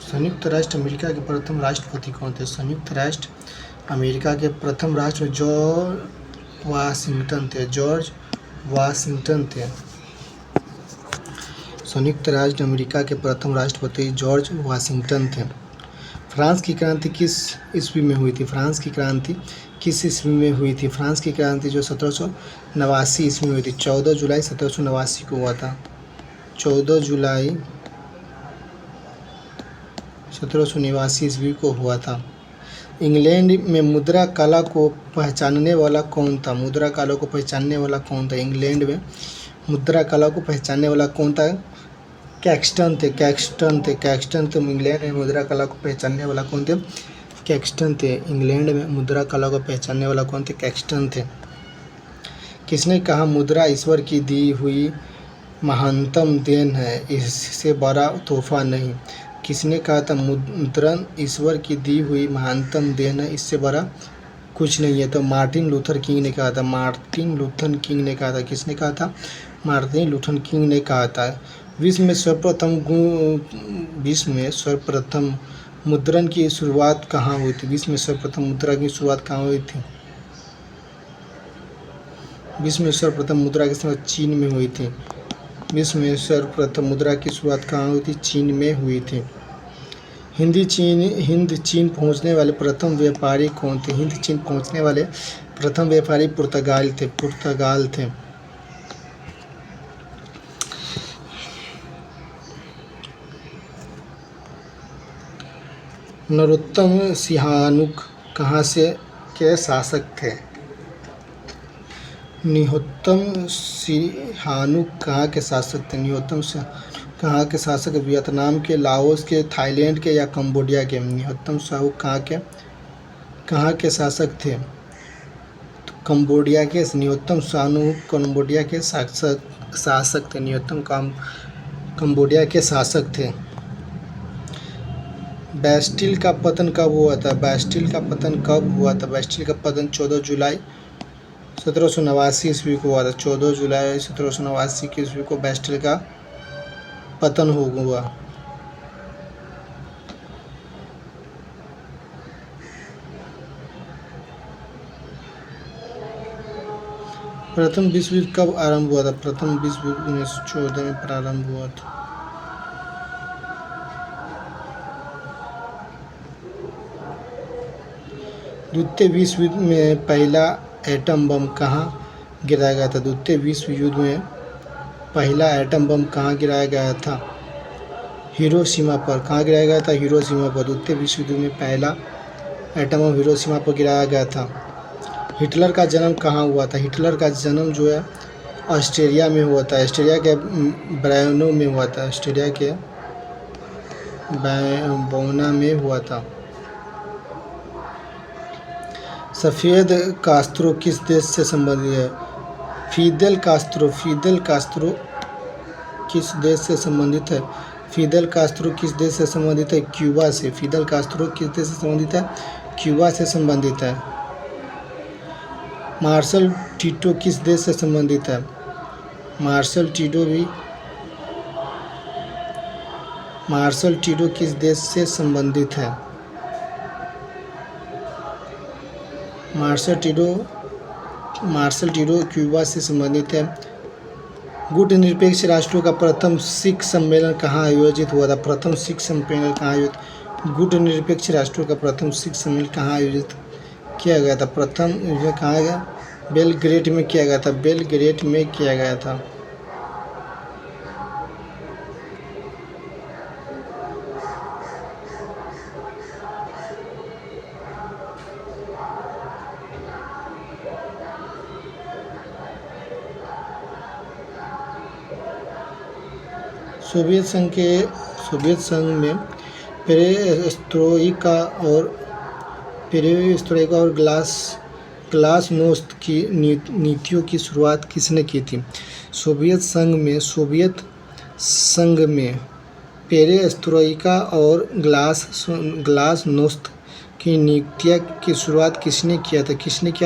संयुक्त राष्ट्र अमेरिका के प्रथम राष्ट्रपति कौन थे? संयुक्त राष्ट्र अमेरिका के प्रथम राष्ट्रपति जॉर्ज वाशिंगटन थे। जॉर्ज वाशिंगटन थे। संयुक्त राज्य अमेरिका के प्रथम राष्ट्रपति जॉर्ज वाशिंगटन थे। फ्रांस की क्रांति किस ईस्वी में हुई थी? फ्रांस की क्रांति किस ईस्वी में हुई थी? फ्रांस की क्रांति जो 1789 ईस्वी में हुई थी। 14 जुलाई 1789 को हुआ था। 14 जुलाई 1789 ईस्वी को हुआ था। इंग्लैंड में मुद्रा कला को पहचानने वाला कौन था? मुद्रा कला को पहचानने वाला कौन था? इंग्लैंड में मुद्रा कला को पहचानने वाला कौन था? कैक्सटन थे। इंग्लैंड में मुद्रा कला को पहचानने वाला कौन थे? कैक्सटन थे। इंग्लैंड में मुद्रा कला को पहचानने वाला कौन थे? कैक्सटन थे। किसने कहा मुद्रा ईश्वर की दी हुई महानतम देन है, इससे बड़ा तोहफा नहीं? किसने कहा था मुद्रण ईश्वर की दी हुई महानतम देन है, इससे बड़ा कुछ नहीं है? तो मार्टिन लूथर किंग ने कहा था। मार्टिन लूथर किंग ने कहा था। किसने कहा था? मार्टिन लूथर किंग ने कहा था। विश्व में सर्वप्रथम मुद्रण की शुरुआत कहाँ हुई थी? विश्व में सर्वप्रथम मुद्रा की शुरुआत कहाँ हुई थी? विश्व में सर्वप्रथम मुद्रा की शुरुआत चीन में हुई थी। विश्व में सर्वप्रथम मुद्रा की शुरुआत कहाँ हुई थी? चीन में हुई थी। हिंद चीन पहुंचने वाले प्रथम व्यापारी कौन थे? हिंद चीन पहुंचने वाले प्रथम व्यापारी पुर्तगाल थे। नरोत्तम सिहानुक कहाँ के शासक थे? नरोत्तम सिहानुक कहाँ के शासक थे? नरोत्तम सिहानुक कहाँ के शासक? वियतनाम के, लाओस के, थाईलैंड के या कंबोडिया के? नरोत्तम सिहानुक कहाँ के शासक थे? तो कंबोडिया के। नरोत्तम सिहानुक कंबोडिया के शासक थे। नरोत्तम कंबोडिया के शासक थे। बेस्टिल का पतन कब हुआ था? बेस्टिल का पतन कब हुआ था? बेस्टिल का पतन 14 जुलाई 1789 ईस्वी को हुआ था। 14 जुलाई 1789 की ईस्वी को बेस्टिल का पतन हुआ। प्रथम विश्व युद्ध कब आरंभ हुआ था? प्रथम विश्व युद्ध 1914 में प्रारंभ हुआ था। द्वितीय विश्व युद्ध में पहला एटम बम कहाँ गिराया गया था? द्वितीय विश्व युद्ध में पहला एटम बम कहाँ गिराया गया था? हिरोशिमा पर। कहाँ गिराया गया था? हिरोशिमा पर। द्वितीय विश्व युद्ध में पहला एटम बम हिरोशिमा पर गिराया गया था। हिटलर का जन्म कहाँ हुआ था? हिटलर का जन्म जो है ऑस्ट्रेलिया में हुआ था। ऑस्ट्रेलिया के ब्रायनो में हुआ था। ऑस्ट्रेलिया के बोना में हुआ था। सफ़ेद कास्त्रो किस देश से संबंधित है? फिदेल कास्त्रो किस देश से संबंधित है? फिदेल कास्त्रो किस देश से संबंधित है? क्यूबा से। फिदेल कास्त्रो किस देश से संबंधित है? क्यूबा से संबंधित है। मार्शल टीटो किस देश से संबंधित है? मार्शल टीटो किस देश से संबंधित है? मार्शल टीटो क्यूबा से संबंधित है। गुट निरपेक्ष राष्ट्रों का प्रथम सिख सम्मेलन कहाँ आयोजित हुआ था? प्रथम सिख सम्मेलन कहाँ आयोजित? गुट निरपेक्ष राष्ट्रों का प्रथम सिख सम्मेलन कहाँ आयोजित किया गया था? प्रथम कहाँ गया? बेलग्रेड में किया गया था। बेलग्रेड में किया गया था। सोवियत संघ में पेरेस्ट्रोइका और ग्लासनोस्त की नीतियों की शुरुआत किसने की थी? सोवियत संघ में पेरेस्ट्रोइका और ग्लासनोस्त की नीतियों की शुरुआत किसने किया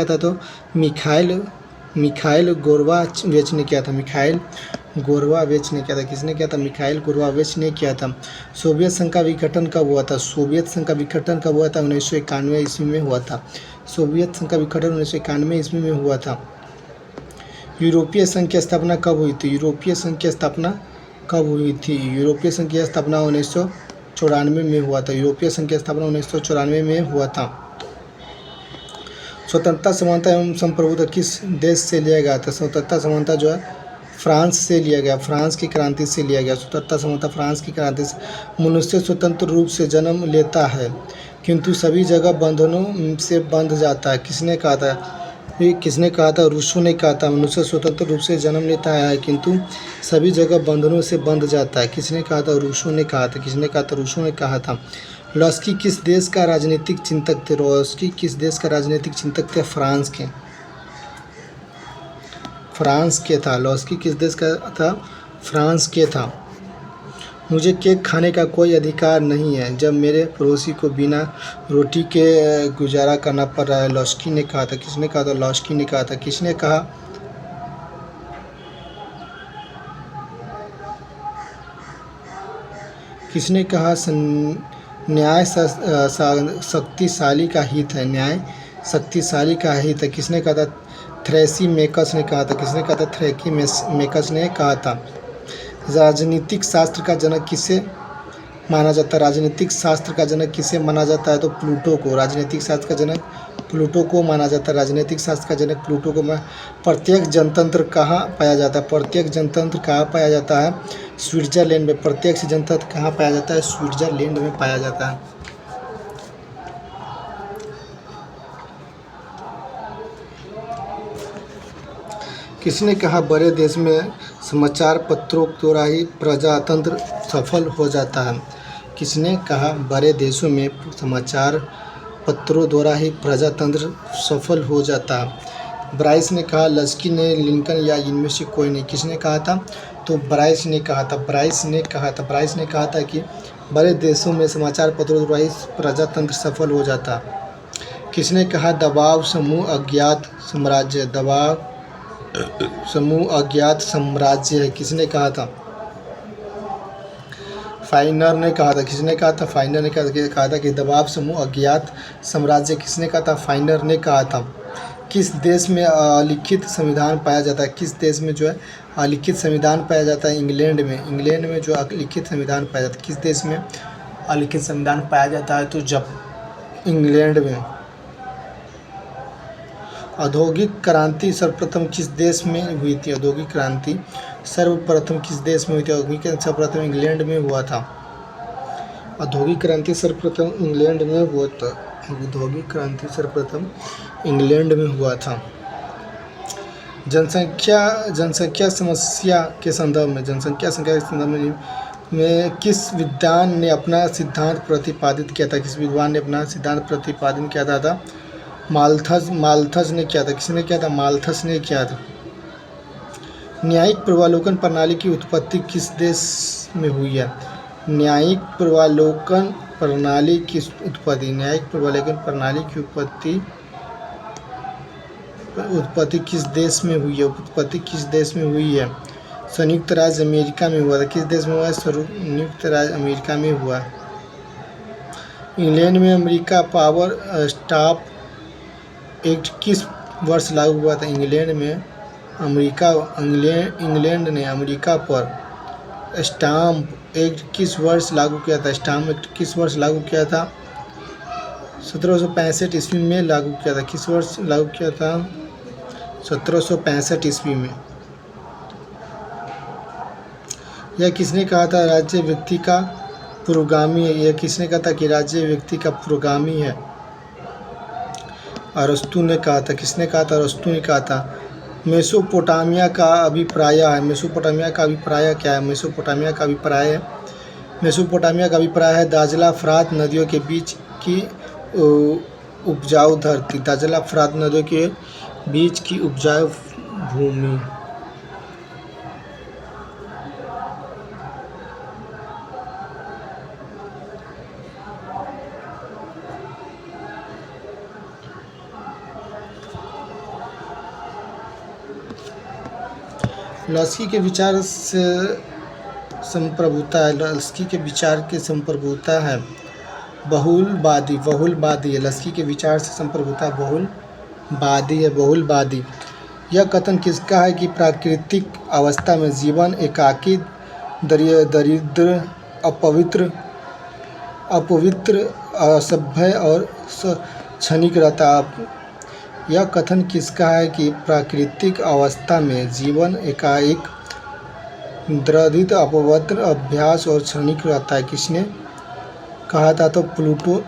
था? तो मिखाइल गोर्बाचेव ने किया था। मिखाइल गोर्बाचेव ने किया था। किसने किया था? मिखाइल गोर्बाचेव ने किया था। सोवियत संघ का विघटन कब हुआ था? सोवियत संघ का विघटन कब हुआ था? 1991 ईस्वी में हुआ था। सोवियत संघ का विघटन 1991 ईस्वी में हुआ था। यूरोपीय संघ की स्थापना कब हुई थी? यूरोपीय संघ की स्थापना कब हुई थी? यूरोपीय संघ की स्थापना 1994 में हुआ था। यूरोपीय संघ की स्थापना 1994 में हुआ था। स्वतंत्रता समानता एवं संप्रभुता किस देश से लिया गया था? स्वतंत्रता समानता जो है फ्रांस से लिया गया, फ्रांस की क्रांति से लिया गया। स्वतंत्रता समानता फ्रांस की क्रांति से। मनुष्य स्वतंत्र रूप से जन्म लेता है किंतु सभी जगह बंधनों से बंध जाता है। किसने कहा था? ये किसने कहा था? रूसो ने कहा था। मनुष्य स्वतंत्र रूप से जन्म लेता है किंतु सभी जगह बंधनों से बंध जाता है। किसने कहा था? रूसो ने कहा था। किसने कहा था? रूसो ने कहा था। लॉस्की किस देश का राजनीतिक चिंतक थे? लॉस्की किस देश का राजनीतिक चिंतक थे? फ्रांस के। फ्रांस के था। लॉस्की किस देश का था? फ्रांस के था। मुझे केक खाने का कोई अधिकार नहीं है जब मेरे पड़ोसी को बिना रोटी के गुजारा करना पड़ रहा है। लॉस्की ने कहा था। किसने कहा था? लॉस्की ने कहा था। किसने कहा? किसने कहा? न्याय शक्तिशाली का हित है। न्याय शक्तिशाली का हित है। किसने कहा था? थ्रेसी मेकस ने कहा था। किसने कहा था? थ्रेकी मेकस ने कहा था। राजनीतिक शास्त्र का जनक किसे माना जाता है? राजनीतिक शास्त्र का जनक किसे माना जाता है? तो प्लूटो को। राजनीतिक शास्त्र का जनक प्लूटो को माना जाता है। राजनीतिक शास्त्र का जनक प्लूटो को। प्रत्यक्ष जनतंत्र कहाँ पाया जाता है? प्रत्यक्ष जनतंत्र कहाँ पाया जाता है? स्विट्जरलैंड में। प्रत्यक्ष जनतंत्र कहाँ पाया जाता है? स्विट्जरलैंड में पाया जाता है। किसने कहा बड़े देश में समाचार पत्रों द्वारा ही प्रजातंत्र सफल हो जाता है? किसने कहा बड़े देशों में समाचार पत्रों द्वारा ही प्रजातंत्र सफल हो जाता है? ब्राइस ने कहा। लस्की ने, लिंकन या इनमें से कोई नहीं? किसने कहा था? तो ब्राइस ने कहा था। ब्राइस ने कहा था। ब्राइस ने कहा था कि बड़े देशों में समाचार पत्रों द्वारा ही प्रजातंत्र सफल हो जाता। किसने कहा? दबाव समूह अज्ञात साम्राज्य। दबाव समूह अज्ञात साम्राज्य है। किसने कहा था? फाइनर ने कहा था। किसने कहा था? फाइनर ने कहा था कि दबाव समूह अज्ञात साम्राज्य। किसने कहा था? फाइनर ने कहा था। किस देश में अलिखित संविधान पाया जाता है? किस देश में जो है अलिखित संविधान पाया जाता है? इंग्लैंड में। इंग्लैंड में जो अलिखित संविधान पाया जाता है। किस देश में अलिखित संविधान पाया जाता है? तो जब इंग्लैंड में। औद्योगिक क्रांति सर्वप्रथम किस देश में हुई थी? औद्योगिक क्रांति सर्वप्रथम किस देश में हुई थी? औद्योगिक क्रांति सर्वप्रथम इंग्लैंड में हुआ था। औद्योगिक क्रांति सर्वप्रथम इंग्लैंड में हुआ था। औद्योगिक क्रांति सर्वप्रथम इंग्लैंड में हुआ था। जनसंख्या समस्या के संदर्भ में, जनसंख्या संख्या के संदर्भ में किस विद्वान ने अपना सिद्धांत प्रतिपादित किया था? किस विद्वान ने अपना सिद्धांत प्रतिपादन किया था? माल्थस ने किया था। किसने किया था? माल्थस ने किया था। न्यायिक पूर्वालोकन प्रणाली की उत्पत्ति किस देश में हुई है? न्यायिक पूर्वालोकन प्रणाली की उत्पत्ति, न्यायिक पूर्वालोकन प्रणाली की उत्पत्ति किस देश में हुई है? उत्पत्ति किस देश में हुई है? संयुक्त राज्य अमेरिका में हुआ था। किस देश में हुआ है? संयुक्त राज्य अमेरिका में हुआ। इंग्लैंड में अमेरिका पावर स्टाफ एक्ट किस वर्ष लागू हुआ था? इंग्लैंड ने अमेरिका पर स्टाम्प एक्ट किस वर्ष लागू किया था? स्टाम्प एक्ट किस वर्ष लागू किया था? 1765 ईस्वी में लागू किया था। किस वर्ष लागू किया था? 1765 ईस्वी में। यह किसने कहा था? राज्य व्यक्ति का पुरोगामी है। यह किसने कहा था कि राज्य व्यक्ति का पुरोगामी है? अरस्तु ने कहा था। किसने कहा था? अरस्तु ने कहा था। मेसोपोटामिया का अभिप्राय है। मेसोपोटामिया का अभिप्राय क्या है? मेसोपोटामिया का अभिप्राय है दाजला फरात नदियों के बीच की उपजाऊ धरती। दाजला फरात नदियों के बीच की उपजाऊ भूमि। लस्की के विचार से संप्रभुता है। लस्की के विचार के संप्रभुता है बहुलवादी है। लस्की के विचार से संप्रभुता बहुलवादी। यह कथन किसका है कि प्राकृतिक अवस्था में जीवन एकाकी दरिद्र, अपवित्र अपवित्र, असभ्य और क्षणिक रहता है। यह कथन किसका है कि प्राकृतिक अवस्था में जीवन एकाएक दृढ़, अपवित्र, अभ्यास और क्षणिक रहता है? किसने कहा था? तो प्लूटो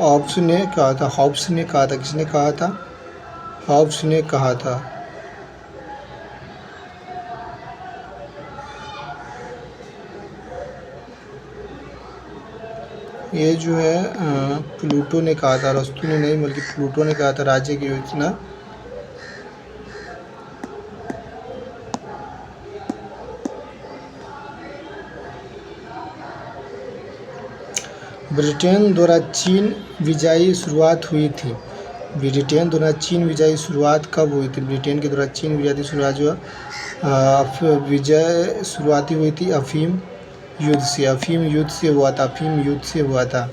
हॉब्स ने कहा था। हॉब्स ने कहा था। किसने कहा था? हॉब्स ने कहा था। ये जो है प्लूटो ने कहा था, अरस्तु ने नहीं बल्कि प्लूटो ने कहा था राज्य की योजना। ब्रिटेन द्वारा चीन विजयी शुरुआत हुई थी। ब्रिटेन द्वारा चीन विजयी शुरुआत कब हुई थी? ब्रिटेन के द्वारा चीन विजयी शुरुआत जो विजय शुरुआती हुई थी अफीम युद्ध से। अफीम युद्ध से हुआ था। अफीम युद्ध से हुआ था।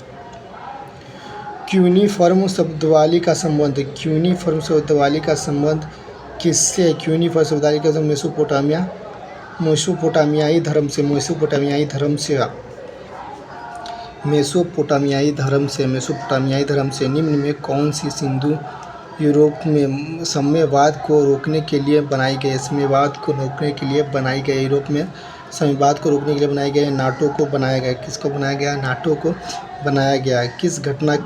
क्यूनिफॉर्म शब्दावली का संबंध। क्यूनिफॉर्म शब्दावली का संबंध किससे? क्यूनिफॉर्म शब्दावली का संबंध मेसोपोटामियाई धर्म से। मेसोपोटामियाई धर्म से। मेसोपोटामियाई धर्म से। निम्न में कौन सी सिंधु यूरोप में साम्यवाद को रोकने के लिए बनाई गई? साम्यवाद को रोकने के लिए बनाई गई। यूरोप में साम्यवाद को रोकने के लिए बनाई गई। नाटो को बनाया गया। किसको बनाया गया? नाटो को बनाया गया। किस घटना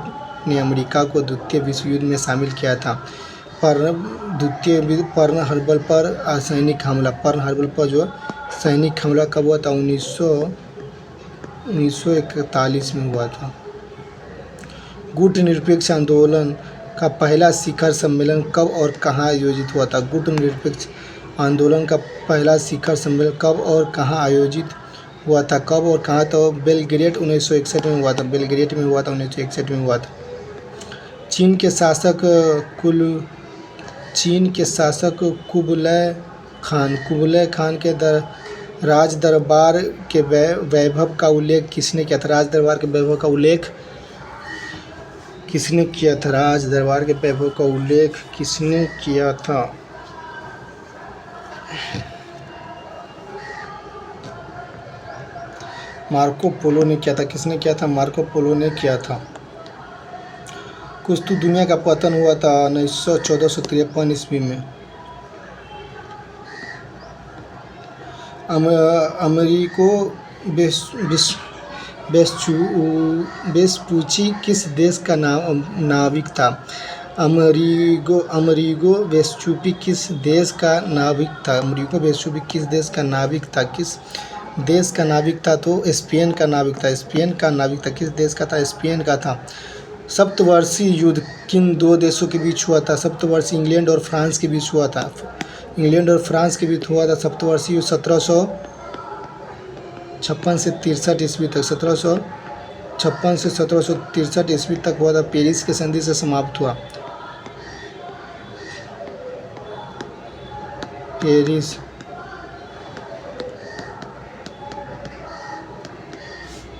ने अमेरिका को द्वितीय विश्व युद्ध में शामिल किया था? पर्ल हार्बर पर सैनिक हमला। पर्ल हार्बर पर जो सैनिक हमला कब हुआ था? 1941 में हुआ था। गुट निरपेक्ष आंदोलन का पहला शिखर सम्मेलन कब और कहाँ आयोजित हुआ था? गुट निरपेक्ष आंदोलन का पहला शिखर सम्मेलन कब और कहाँ आयोजित हुआ था? कब और कहाँ? तो बेलग्रेड 1961 में हुआ था। बेलग्रेड में हुआ था। 1961 में हुआ था। चीन के शासक कुबलय खान के राज दरबार के वैभव का उल्लेख किसने किया था? राज दरबार के वैभव का उल्लेख किसने किया था? राज दरबार के वैभव का उल्लेख किसने किया था? मार्को पोलो ने किया था। किसने किया था? मार्को पोलो ने किया था। कुछ तो दुनिया का पतन हुआ था 1453 ईस्वी में। अमेरिको वेस्पुची किस देश का नाविक था? अमेरिगो वेस्पुची किस देश का नाविक था? अमेरिगो वेस्पुची किस देश का नाविक था? किस देश का नाविक था? तो स्पेन का नाविक था। स्पेन का नाविक था। किस देश का था? स्पेन का था। सप्तवर्षीय युद्ध किन दो देशों के बीच हुआ था? सप्तवर्षीय इंग्लैंड और फ्रांस के बीच हुआ था। इंग्लैंड और फ्रांस के बीच हुआ था सप्तवर्षीय युद्ध 1756 से 63 ईस्वी तक। 1756 से 1763 ईस्वी तक हुआ था। पेरिस के संधि से समाप्त हुआ।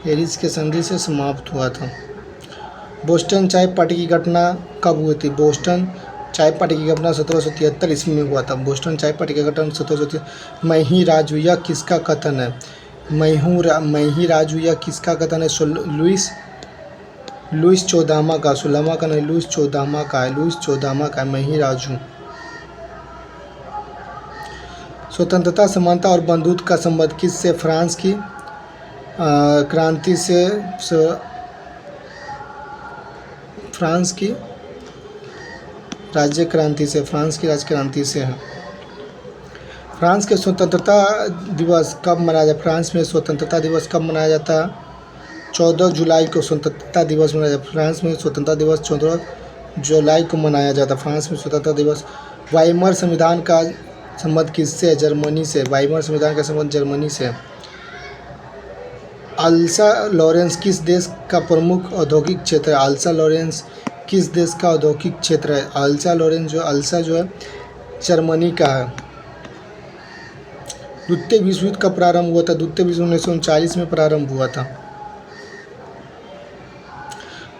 पेरिस के संधि से समाप्त हुआ था। बोस्टन चाय पार्टी की घटना कब हुई थी? बोस्टन चाय पार्टी की घटना 1773 ईस्वी में हुआ था। बोस्टन चाय पार्टी की घटना 1773। मैं ही राजू, यह किसका कथन है? मैं ही राजू, यह किसका कथन है? लुइस चौदामा का। सुलामा का नहीं, लुइस चौदामा का है। लुइस चौदामा का, मैं ही राजू। स्वतंत्रता, समानता और बंधुत्व का संबंध किससे? फ्रांस की क्रांति से। फ्रांस की राज्य क्रांति से। फ्रांस की राज्य क्रांति से है। फ्रांस के स्वतंत्रता दिवस कब मनाया जाता है? फ्रांस में स्वतंत्रता दिवस कब मनाया जाता है? 14 जुलाई को स्वतंत्रता दिवस मनाया जाता है। फ्रांस में स्वतंत्रता दिवस 14 जुलाई को मनाया जाता है। फ्रांस में स्वतंत्रता दिवस। वाइमर संविधान का संबंध किससे? जर्मनी से। वाइमर संविधान का संबंध जर्मनी से। अल्सा लॉरेंस किस देश का प्रमुख औद्योगिक क्षेत्र है? अल्सा लॉरेंस किस देश का औद्योगिक क्षेत्र है? अल्सा लॉरेंस जो है जर्मनी का है। द्वितीय विश्व युद्ध कब प्रारंभ हुआ था? द्वितीय विश्व 1939 में प्रारंभ हुआ था।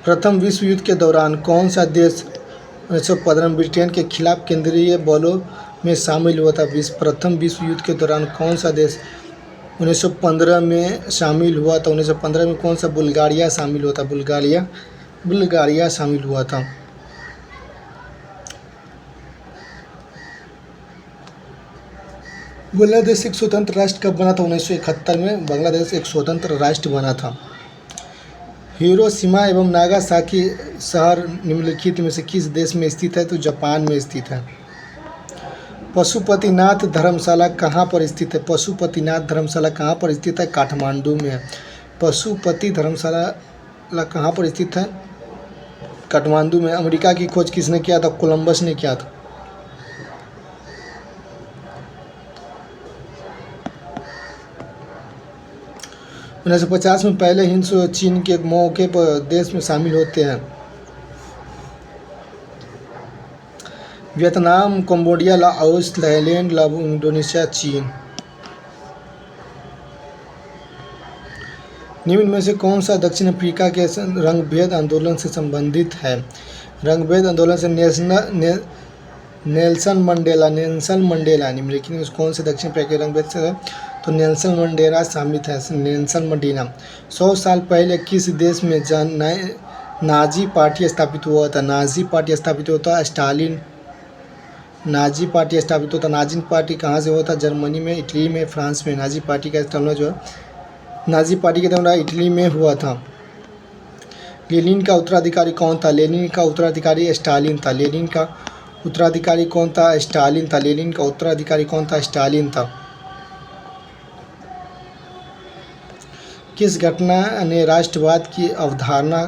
प्रथम विश्व युद्ध के दौरान कौन सा देश 1915 ब्रिटेन के खिलाफ केंद्रीय बलों में शामिल हुआ था? प्रथम विश्व युद्ध के दौरान कौन सा देश 1915 में शामिल हुआ था? 1915 में कौन सा? बुल्गारिया शामिल हुआ था। बुल्गारिया शामिल हुआ था। बांग्लादेश एक स्वतंत्र राष्ट्र कब बना था? 1971 में बांग्लादेश एक स्वतंत्र राष्ट्र बना था। हिरोशिमा एवं नागासाकी शहर निम्नलिखित में से किस देश में स्थित है? तो जापान में स्थित है। पशुपतिनाथ धर्मशाला कहाँ पर स्थित है? पशुपतिनाथ धर्मशाला कहाँ पर स्थित है? काठमांडू में है। पशुपति धर्मशाला कहाँ पर स्थित है? काठमांडू में। अमेरिका की खोज किसने किया था? कोलंबस ने किया था। 1950 में पहले हिंद चीन के मौके पर देश में शामिल होते हैं। Vietnam, Cambodia, Laos, Thailand, Indonesia, चीन। निम्न में से कौन सा दक्षिण अफ्रीका के रंगभेद आंदोलन से संबंधित है? रंगभेद आंदोलन से नेल्सन मंडेला निम्नलिखित में कौन से दक्षिण अफ्रीका के रंगभेद से है? तो नेल्सन मंडेला शामिल है। Nelson Mandela. 100 साल पहले किस देश में नाजी पार्टी स्थापित हुआ था? नाजी पार्टी स्थापित होता है स्टालिन। नाजी पार्टी स्थापित होता। नाजी पार्टी कहाँ से हुआ था? जर्मनी में, इटली में, फ्रांस में। नाजी पार्टी का स्थापना जो है नाजी पार्टी के द्वारा इटली में हुआ था। लेनिन का उत्तराधिकारी कौन था? लेनिन का उत्तराधिकारी स्टालिन था। लेनिन का उत्तराधिकारी कौन था? स्टालिन था। लेनिन का उत्तराधिकारी कौन था? स्टालिन था। किस घटना ने राष्ट्रवाद की अवधारणा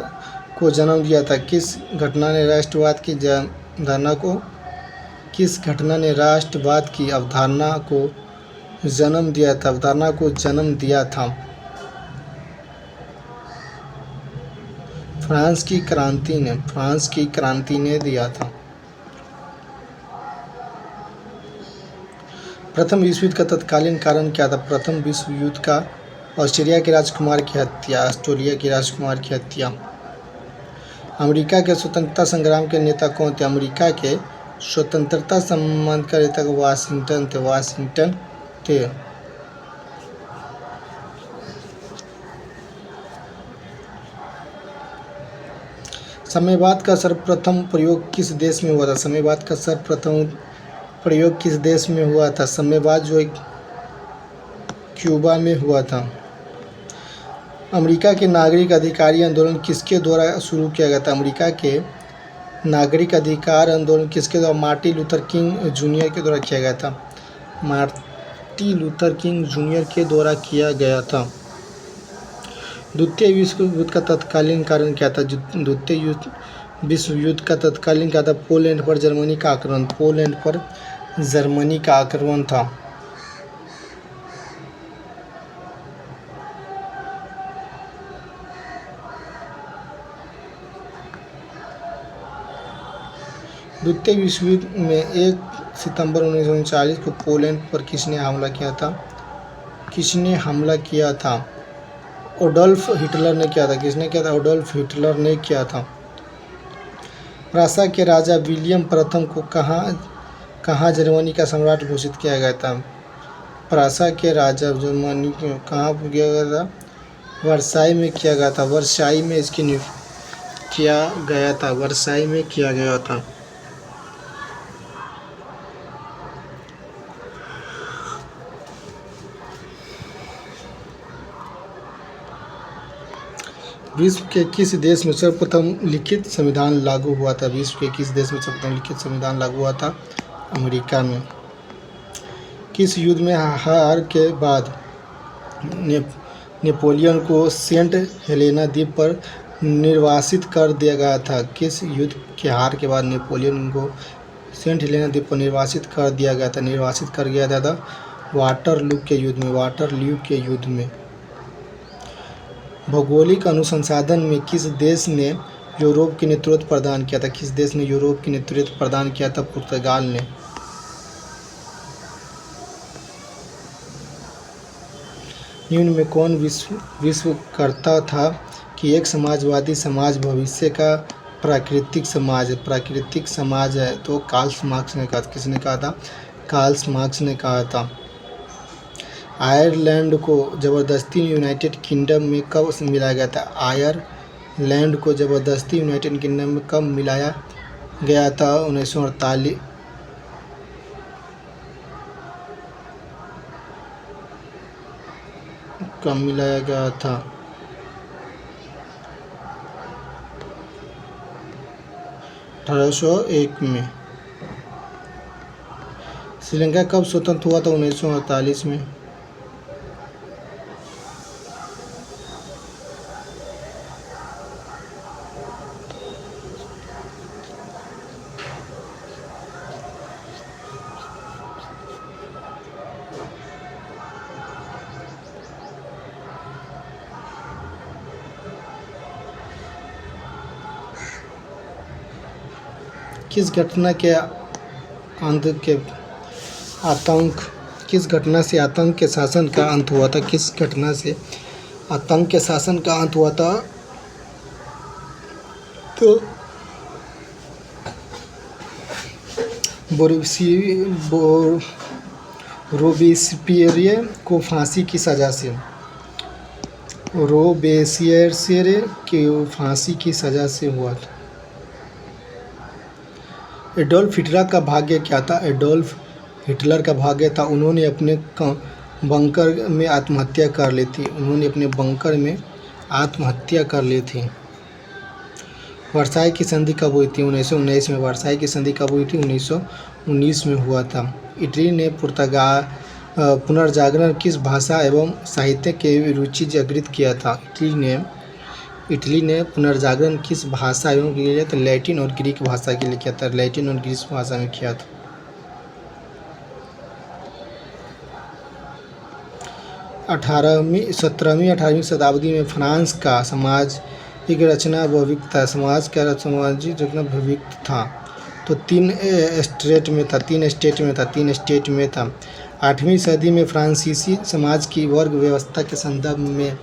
को जन्म दिया था? किस घटना ने राष्ट्रवाद की अवधारणा को जन्म दिया था? फ्रांस की क्रांति ने दिया था। प्रथम विश्व युद्ध का तत्कालीन कारण क्या था? प्रथम विश्व युद्ध का ऑस्ट्रेलिया के राजकुमार की हत्या। अमेरिका के स्वतंत्रता संग्राम के नेता कौन थे? अमेरिका के स्वतंत्रता संग्राम के नेता वाशिंगटन थे। साम्यवाद का सर्वप्रथम प्रयोग किस देश में हुआ था? साम्यवाद का सर्वप्रथम प्रयोग किस देश में हुआ था? साम्यवाद जो एक क्यूबा में हुआ था। अमेरिका के नागरिक अधिकार आंदोलन किसके द्वारा शुरू किया गया था? अमेरिका के नागरिक अधिकार आंदोलन किसके द्वारा? मार्टिन लूथर किंग जूनियर के द्वारा किया गया था। मार्टिन लूथर किंग जूनियर के द्वारा किया गया था। द्वितीय विश्व युद्ध का तत्कालीन कारण क्या था? द्वितीय विश्व युद्ध का तत्कालीन क्या था? पोलैंड पर जर्मनी का आक्रमण था। द्वितीय विश्व युद्ध में 1 सितंबर 1939 को पोलैंड पर किसने हमला किया था? एडोल्फ हिटलर ने किया था। किसने किया था? एडोल्फ हिटलर ने किया था। प्रासा के राजा विलियम प्रथम को कहाँ जर्मनी का सम्राट घोषित किया गया था? प्रासा के राजा जर्मनी को कहाँ किया गया था? वर्साई में किया गया था। वर्साई में किया गया था। विश्व के किस देश में सर्वप्रथम लिखित संविधान लागू हुआ था? विश्व के किस देश में सर्वप्रथम लिखित संविधान लागू हुआ था? अमेरिका में। किस युद्ध में हार के बाद नेपोलियन को सेंट हेलेना द्वीप पर निर्वासित कर दिया गया था? किस युद्ध के हार के बाद नेपोलियन को सेंट हेलेना द्वीप पर निर्वासित कर दिया गया था? वाटरलू के युद्ध में। भौगोलिक अनुसंधान में किस देश ने यूरोप के नेतृत्व प्रदान किया था? किस देश ने यूरोप के नेतृत्व प्रदान किया था? पुर्तगाल ने। निम्न में कौन विश्व करता था कि एक समाजवादी समाज भविष्य का प्राकृतिक समाज है? तो कार्ल मार्क्स ने कहा। किसने कहा था? कार्ल मार्क्स ने कहा था। आयरलैंड को ज़बरदस्ती यूनाइटेड किंगडम में कब मिलाया गया था? आयरलैंड को ज़बरदस्ती यूनाइटेड किंगडम में कब मिलाया गया था? 1948। कब मिलाया गया था? 1801 में। श्रीलंका कब स्वतंत्र हुआ था? 1948 में। किस घटना से आतंक के शासन का अंत हुआ था? किस घटना से आतंक के शासन का अंत हुआ था? तो रोबेस्पियर को फांसी की सज़ा से हुआ था। एडोल्फ हिटलर का भाग्य क्या था? एडोल्फ हिटलर का भाग्य था उन्होंने अपने बंकर में आत्महत्या कर ली थी। वर्साई की संधि कब हुई थी? 1919 में। वर्साई की संधि कब हुई थी? 1919 में हुआ था। इटली ने पुनर्जागरण किस भाषा एवं साहित्य की रुचि जागृत किया था? इटली ने पुनर्जागरण किस भाषा एवं किया था? लैटिन और ग्रीक भाषा के लिए किया था। लैटिन और ग्रीक भाषा में किया था। 17वीं शताब्दी में फ्रांस का सामाजिक रचना भविष्य था। सामाजिक रचना भविष्य था तो तीन स्टेट में था। 8वीं सदी में फ्रांसीसी समाज की वर्ग व्यवस्था के संदर्भ में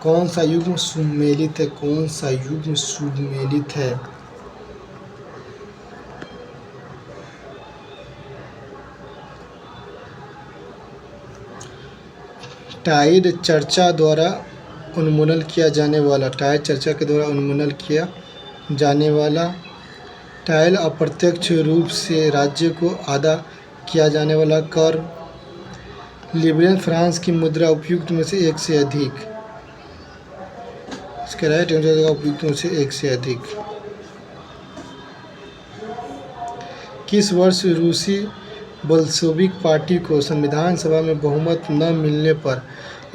कौन सा युग सुमेलित है? टाइड चर्चा द्वारा उन्मूलन किया जाने वाला टाइल अप्रत्यक्ष रूप से राज्य को अदा किया जाने वाला कर। लिबरल फ्रांस की मुद्रा उपयुक्त में से एक से अधिक। इसका राइट आंसर होगा उपयुक्त में से एक से अधिक। किस वर्ष रूसी बोल्शेविक पार्टी को संविधान सभा में बहुमत न मिलने पर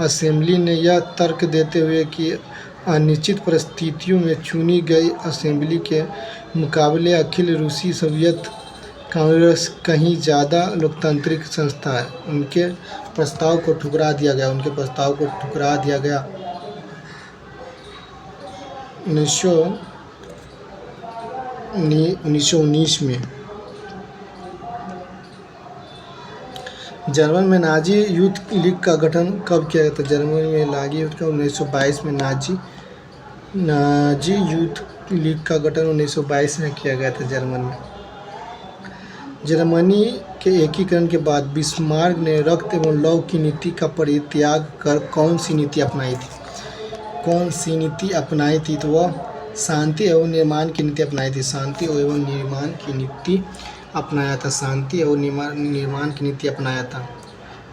असेंबली ने यह तर्क देते हुए कि अनिश्चित परिस्थितियों में चुनी गई असेंबली के मुकाबले अखिल रूसी सोवियत कांग्रेस कहीं ज़्यादा लोकतांत्रिक संस्था है, उनके प्रस्ताव को ठुकरा दिया गया 1919 में। जर्मन में नाजी यूथ लीग का गठन कब किया गया था? जर्मनी में नाजी यूथ का 1922 में नाजी यूथ लीग का गठन 1922 में किया गया था जर्मनी के एकीकरण के बाद बिस्मार्क ने रक्त एवं लौह की नीति का परित्याग कर कौन सी नीति अपनाई थी? तो वह शांति एवं निर्माण की नीति अपनाया था।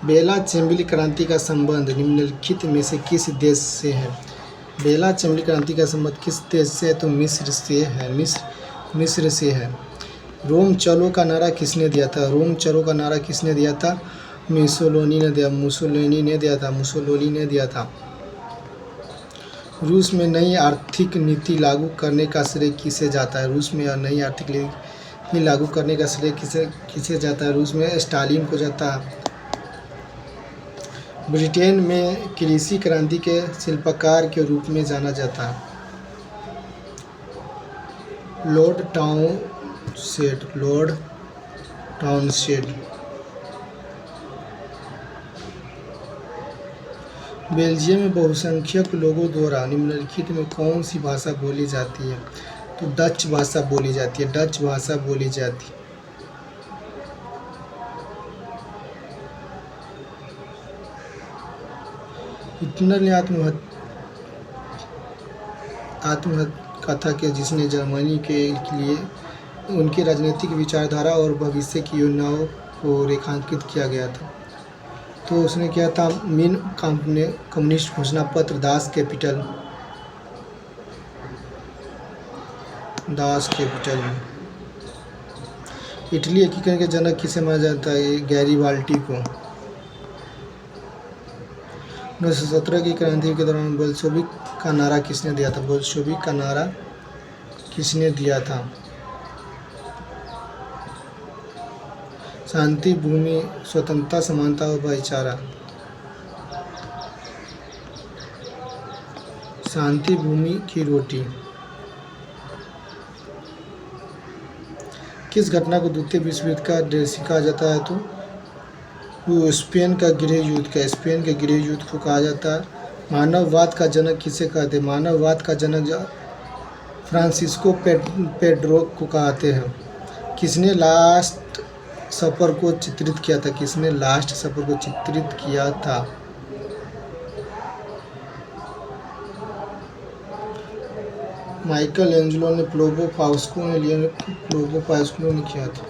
बेला चेम्बली क्रांति का संबंध निम्नलिखित में से किस देश से है? बेला चेम्बली क्रांति का संबंध किस देश से है? तो मिस्र से है। रोम चलो का नारा किसने दिया था? मुसोलिनी ने दिया था। रूस में नई आर्थिक नीति लागू करने का श्रेय किसे जाता है? रूस में स्टालिन को जाता है। ब्रिटेन में कृषि क्रांति के शिल्पकार के रूप में जाना जाता है लॉर्ड टाउनशेंड। बेल्जियम में बहुसंख्यक लोगों द्वारा निम्नलिखित में कौन सी भाषा बोली जाती है? तो डच भाषा बोली जाती है। हिटलर ने आत्महत्या था कि जिसने जर्मनी के लिए उनकी राजनीतिक विचारधारा और भविष्य की योजनाओं को रेखांकित किया गया था। तो उसने किया था मीन काम्प ने कम्युनिस्ट घोषणा पत्र दास कैपिटल में। इटली एकीकरण के जनक किसे माना जाता है? गैरिबाल्डी को। 1917 की क्रांति के दौरान बोल्शेविक का नारा किसने दिया था? बोल्शेविक का नारा किसने दिया था? शांति, भूमि, स्वतंत्रता, समानता और भाईचारा। शांति, भूमि की रोटी। किस घटना को द्वितीय विश्व युद्ध का दृश्य कहा जाता है? तो स्पेन का गृह युद्ध को कहा जाता है। मानववाद का जनक किसे कहते हैं? मानववाद का जनक फ्रांसिस्को पेड्रो को कहते हैं। किसने लास्ट सफर को चित्रित किया था? किसने लास्ट सफर को चित्रित किया था? माइकल एंजेलो ने प्लोबो पास्को ने किया था।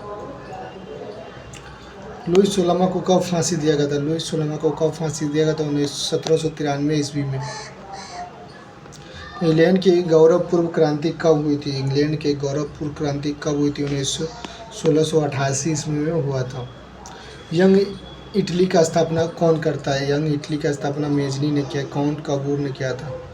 लुइस सोलमा को कब फांसी दिया गया था? लुइस सोलमा को कब फांसी दिया गया था? 1793 ईस्वी में। इंग्लैंड की गौरवपूर्व क्रांति कब हुई थी? इंग्लैंड की गौरवपूर्व क्रांति कब हुई थी? 1688 ईस्वी में हुआ था। यंग इटली का स्थापना कौन करता है? यंग इटली का स्थापना मेजनी ने किया। काउंट काबूर ने किया था।